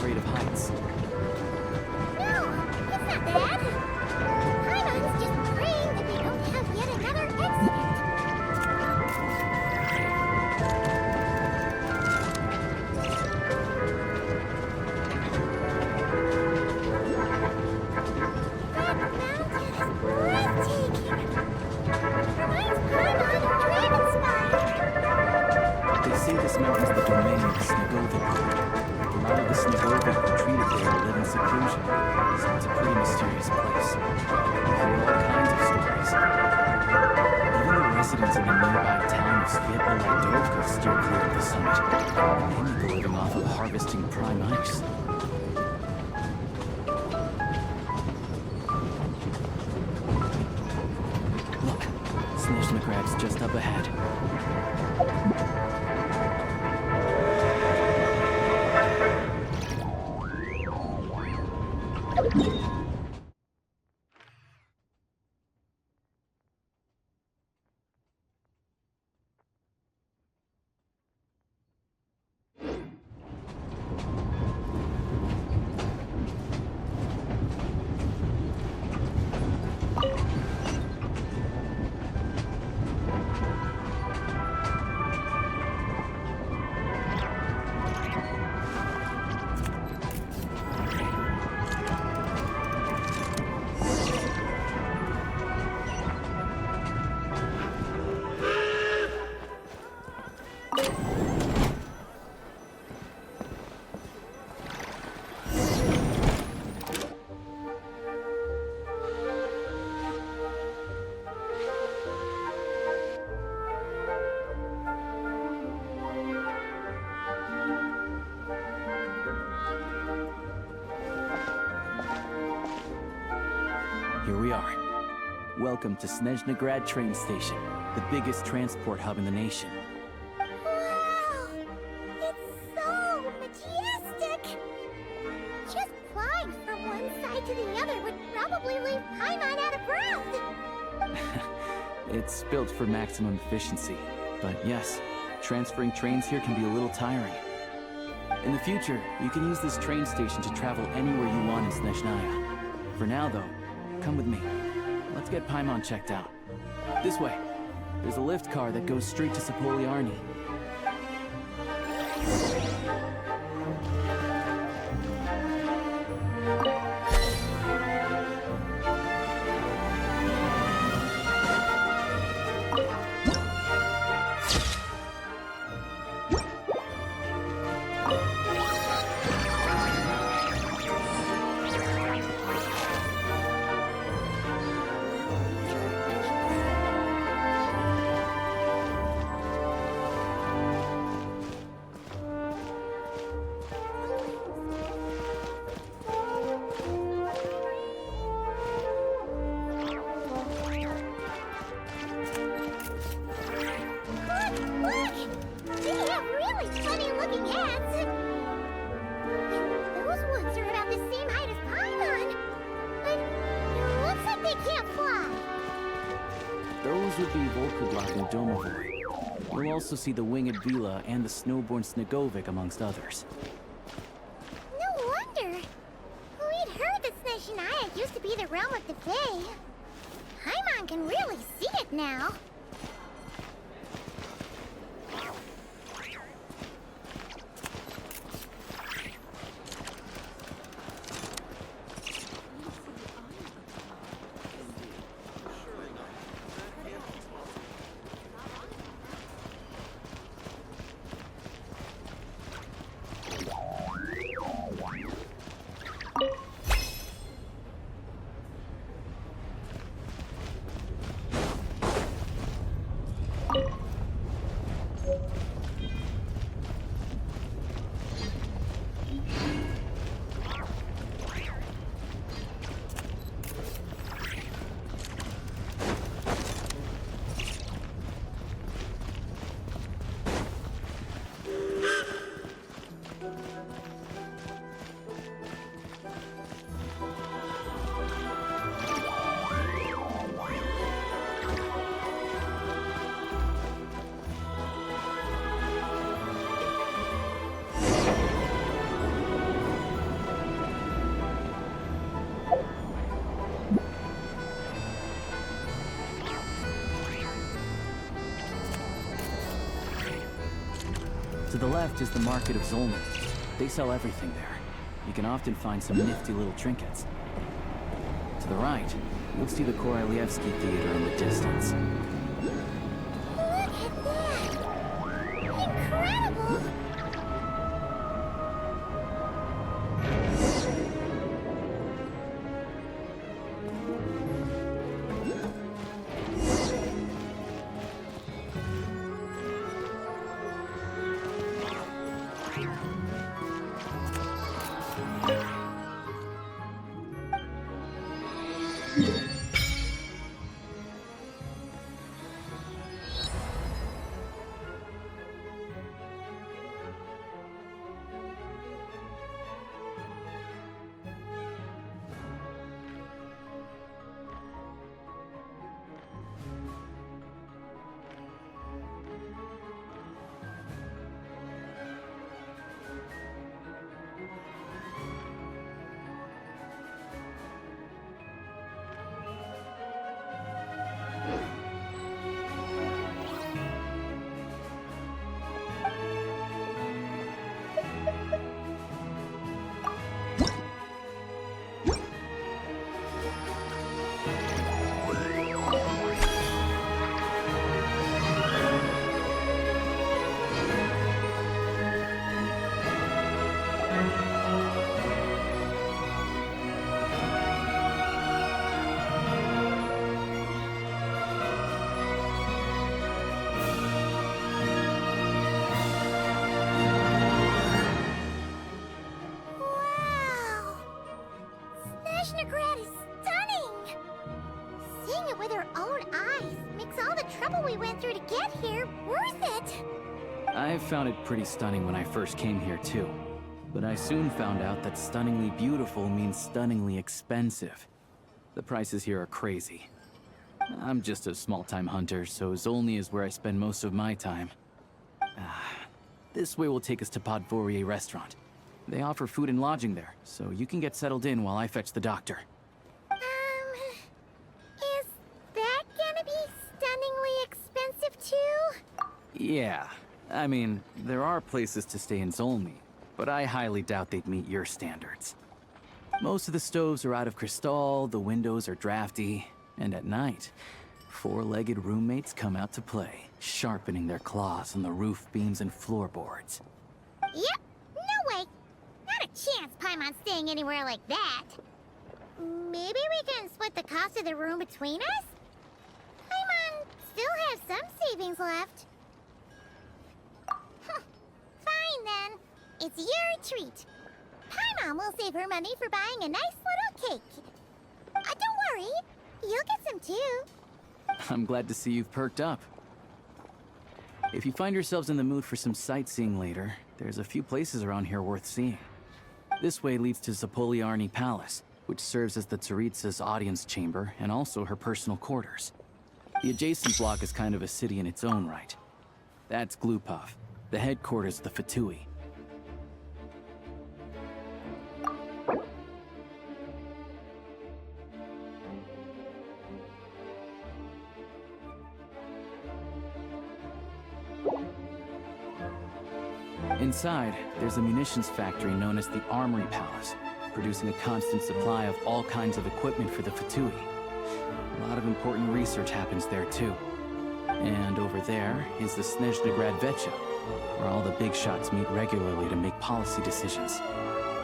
afraid of heights. No, it's not that. Paimon's just praying that they don't have yet another accident. That mountain is breathtaking. Reminds Paimon of Dragonspire. They say this mountain's the domain of the Snezhnograd. A lot of the Snezhnograd who treated there live in seclusion, so it's a pretty mysterious place. I hear all kinds of stories. Even the residents in the nearby town of Pela steer clear of the summit, mainly living off of harvesting prime ice. Look, Snezhnograd's just up ahead. Here we are. Welcome to Snezhnograd train station, the biggest transport hub in the nation. Wow! It's so majestic! Just flying from one side to the other would probably leave Paimon out of breath! It's built for maximum efficiency, but yes, transferring trains here can be a little tiring. In the future, you can use this train station to travel anywhere you want in Snezhnaya. For now, though, come with me. Let's get Paimon checked out. This way. There's a lift car that goes straight to Sapoliarni. You'll also see the winged Vila and the snowborn Snegovic, amongst others. No wonder! We'd heard that Snezhnaya used to be the realm of the Fae. Paimon can really see it now. To the left is the Market of Zolnir. They sell everything there. You can often find some nifty little trinkets. To the right, you'll see the Korolyevsky Theater in the distance. Look at that! Incredible! Snezhnograd is stunning! Seeing it with our own eyes makes all the trouble we went through to get here worth it! I found it pretty stunning when I first came here too. But I soon found out that stunningly beautiful means stunningly expensive. The prices here are crazy. I'm just a small-time hunter, so Zolnir is where I spend most of my time. This way will take us to Podvorier Restaurant. They offer food and lodging there, so you can get settled in while I fetch the doctor. Is that gonna be stunningly expensive too? Yeah, I mean, there are places to stay in Zolnir, but I highly doubt they'd meet your standards. Most of the stoves are out of crystal, the windows are drafty, and at night, four-legged roommates come out to play, sharpening their claws on the roof beams and floorboards. Yep, no way. Not a chance Paimon's staying anywhere like that. Maybe we can split the cost of the room between us? Paimon still has some savings left. Fine then. It's your treat. Paimon will save her money for buying a nice little cake. Don't worry, you'll get some too. I'm glad to see you've perked up. If you find yourselves in the mood for some sightseeing later, there's a few places around here worth seeing. This way leads to Zapoliarny Palace, which serves as the Tsaritsa's audience chamber and also her personal quarters. The adjacent block is kind of a city in its own right. That's Glupov, the headquarters of the Fatui. Inside, there's a munitions factory known as the Armory Palace, producing a constant supply of all kinds of equipment for the Fatui. A lot of important research happens there too. And over there is the Snezhnograd Vecha, where all the big shots meet regularly to make policy decisions.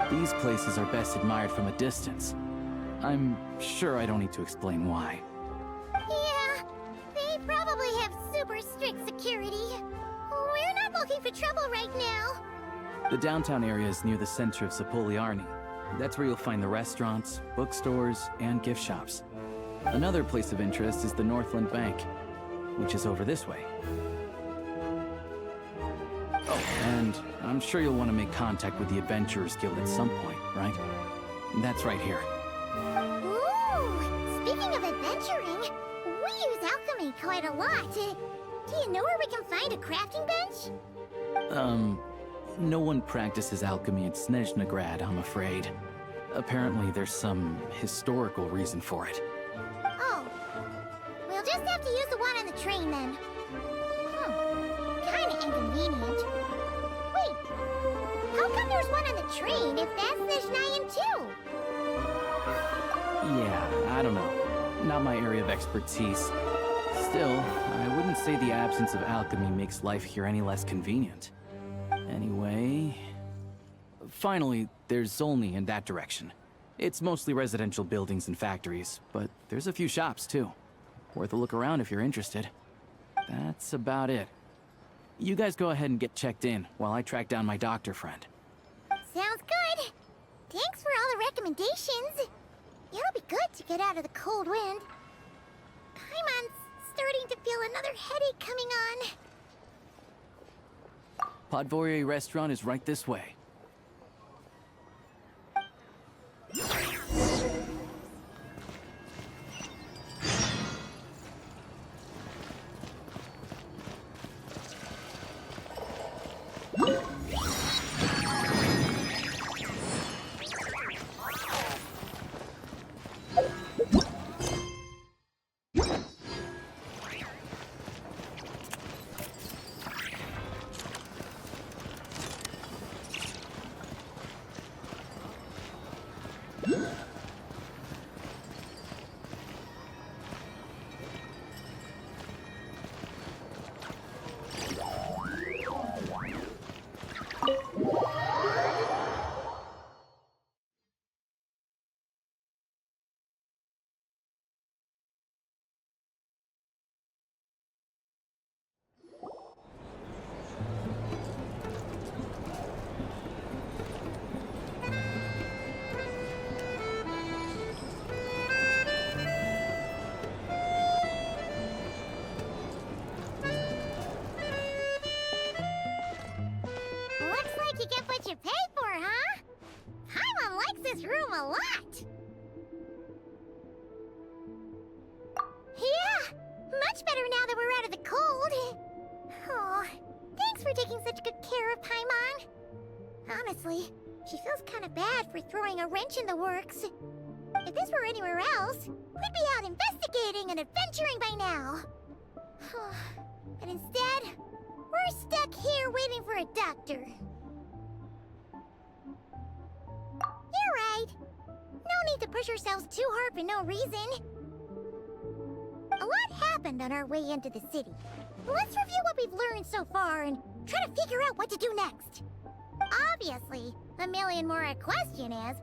These places are best admired from a distance. I'm sure I don't need to explain why. Yeah, they probably have super strict security. We're not looking for trouble right now. The downtown area is near the center of Zapoliarny. That's where you'll find the restaurants, bookstores, and gift shops. Another place of interest is the Northland Bank, which is over this way. Oh, and I'm sure you'll want to make contact with the Adventurers Guild at some point, right? That's right here. Ooh, speaking of adventuring, we use alchemy quite a lot. Do you know where we can find a crafting bench? No one practices alchemy at Snezhnograd, I'm afraid. Apparently there's some historical reason for it. Oh, we'll just have to use the one on the train then. Kinda inconvenient. train if that's Snezhnayan too. Yeah, I don't know. Not my area of expertise. Still, I wouldn't say the absence of alchemy makes life here any less convenient. Anyway... Finally, there's Zolny in that direction. It's mostly residential buildings and factories, but there's a few shops too. Worth a look around if you're interested. That's about it. You guys go ahead and get checked in while I track down my doctor friend. Sounds good. Thanks for all the recommendations. It'll be good to get out of the cold wind. Paimon's starting to feel another headache coming on. Podvorier restaurant is right this way. You get what you pay for, huh? Paimon likes this room a lot. Yeah, much better now that we're out of the cold. Oh, thanks for taking such good care of Paimon. Honestly, she feels kind of bad for throwing a wrench in the works. If this were anywhere else, we'd be out investigating and adventuring by now. But instead, we're stuck here waiting for a doctor. You're right. No need to push ourselves too hard for no reason. A lot happened on our way into the city. Let's review what we've learned so far and try to figure out what to do next. Obviously, the million more question is,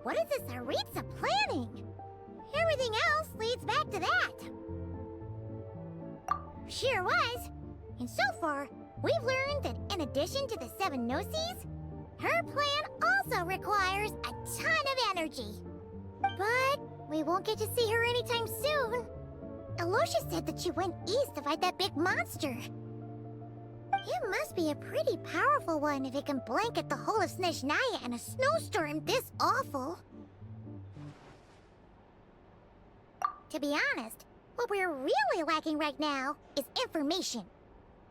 what is this Saritsa planning? Everything else leads back to that. Sure was. And so far, we've learned that in addition to the 7 Gnosis, her plan also requires a ton of energy. But we won't get to see her anytime soon. Alyosha said that she went east to fight that big monster. It must be a pretty powerful one if it can blanket the whole of Snezhnaya in a snowstorm this awful. To be honest, what we're really lacking right now is information.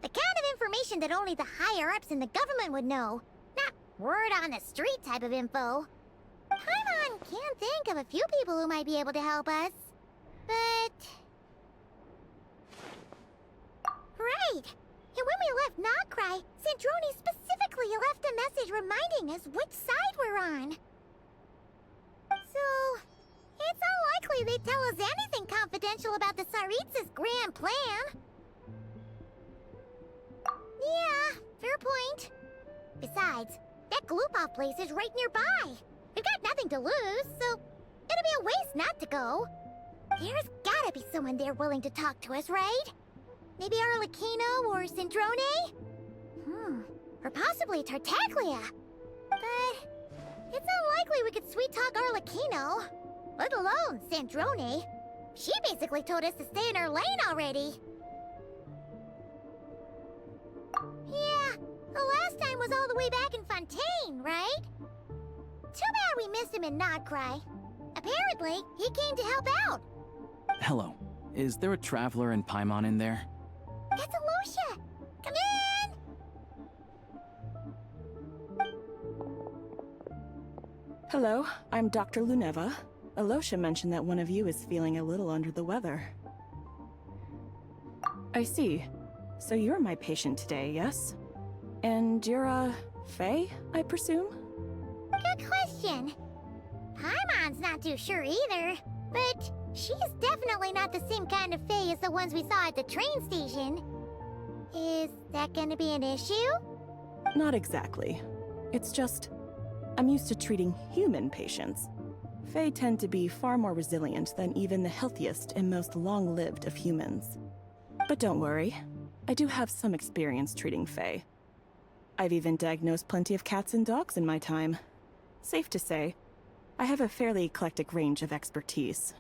The kind of information that only the higher-ups in the government would know. Not word on the street type of info. Paimon can think of a few people who might be able to help us. But... Right! And when we left Nocrai, Sandrone specifically left a message reminding us which side we're on. So... it's unlikely they'd tell us anything confidential about the Saritsa's grand plan. Yeah, fair point. Besides, that Glupov place is right nearby. We've got nothing to lose, so it'd be a waste not to go. There's gotta be someone there willing to talk to us, right? Maybe Arlecchino or Sandrone? Or possibly Tartaglia. But it's unlikely we could sweet-talk Arlecchino. Let alone Sandrone. She basically told us to stay in her lane already. Yeah, the last time was all the way back in Fontaine, right? Too bad we missed him in Nocrai. Apparently, he came to help out. Hello. Is there a traveler in Paimon in there? That's Alyosha! Come in! Hello, I'm Dr. Luneva. Alyosha mentioned that one of you is feeling a little under the weather. I see. So you're my patient today, yes? And you're a Fae, I presume? Good question. Paimon's not too sure either, but she's definitely not the same kind of fae as the ones we saw at the train station. Is that gonna be an issue? Not exactly. It's just, I'm used to treating human patients. Fae tend to be far more resilient than even the healthiest and most long-lived of humans. But don't worry, I do have some experience treating fae. I've even diagnosed plenty of cats and dogs in my time. Safe to say, I have a fairly eclectic range of expertise.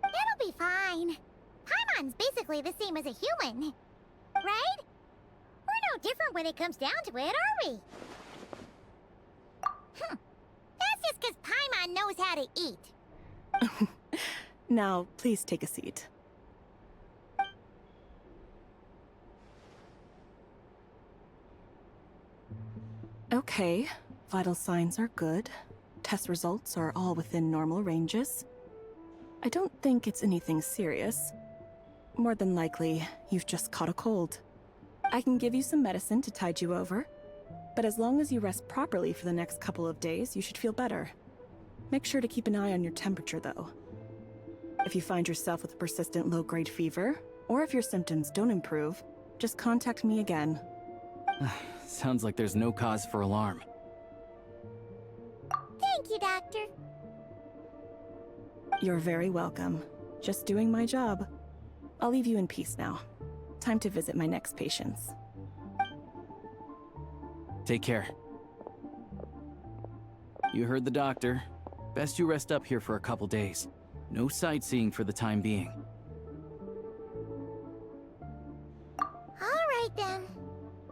It'll be fine. Paimon's basically the same as a human. Right? We're no different when it comes down to it, are we? That's just because Paimon knows how to eat. Now, please take a seat. Okay, vital signs are good. Test results are all within normal ranges. I don't think it's anything serious. More than likely, you've just caught a cold. I can give you some medicine to tide you over, but as long as you rest properly for the next couple of days, you should feel better. Make sure to keep an eye on your temperature, though. If you find yourself with a persistent low-grade fever, or if your symptoms don't improve, just contact me again. Sounds like there's no cause for alarm. Thank you, Doctor. You're very welcome. Just doing my job. I'll leave you in peace now. Time to visit my next patients. Take care. You heard the doctor. Best you rest up here for a couple days. No sightseeing for the time being. Alright then.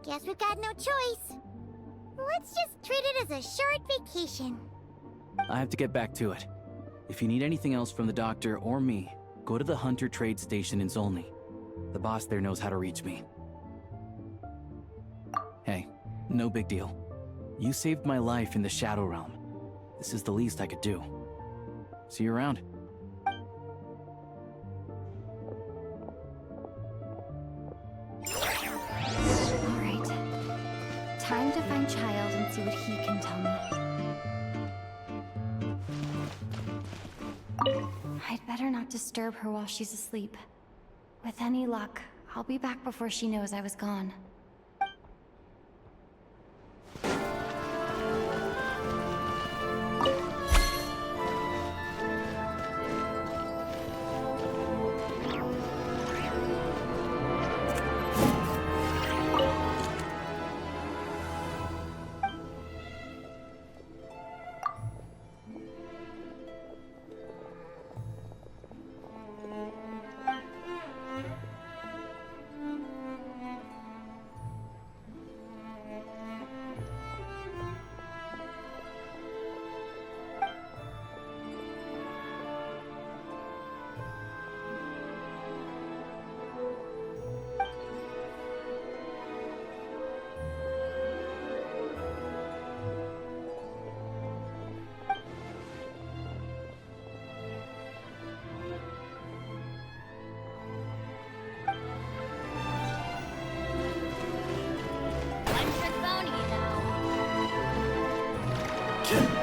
Guess we've got no choice. Let's just treat it as a short vacation. I have to get back to it. If you need anything else from the doctor or me, go to the Hunter Trade Station in Zolny. The boss there knows how to reach me. Hey, no big deal. You saved my life in the Shadow Realm. This is the least I could do. See you around. Alright. Time to find Child and see what he can tell me. I'd better not disturb her while she's asleep. With any luck, I'll be back before she knows I was gone. One trick pony, you know.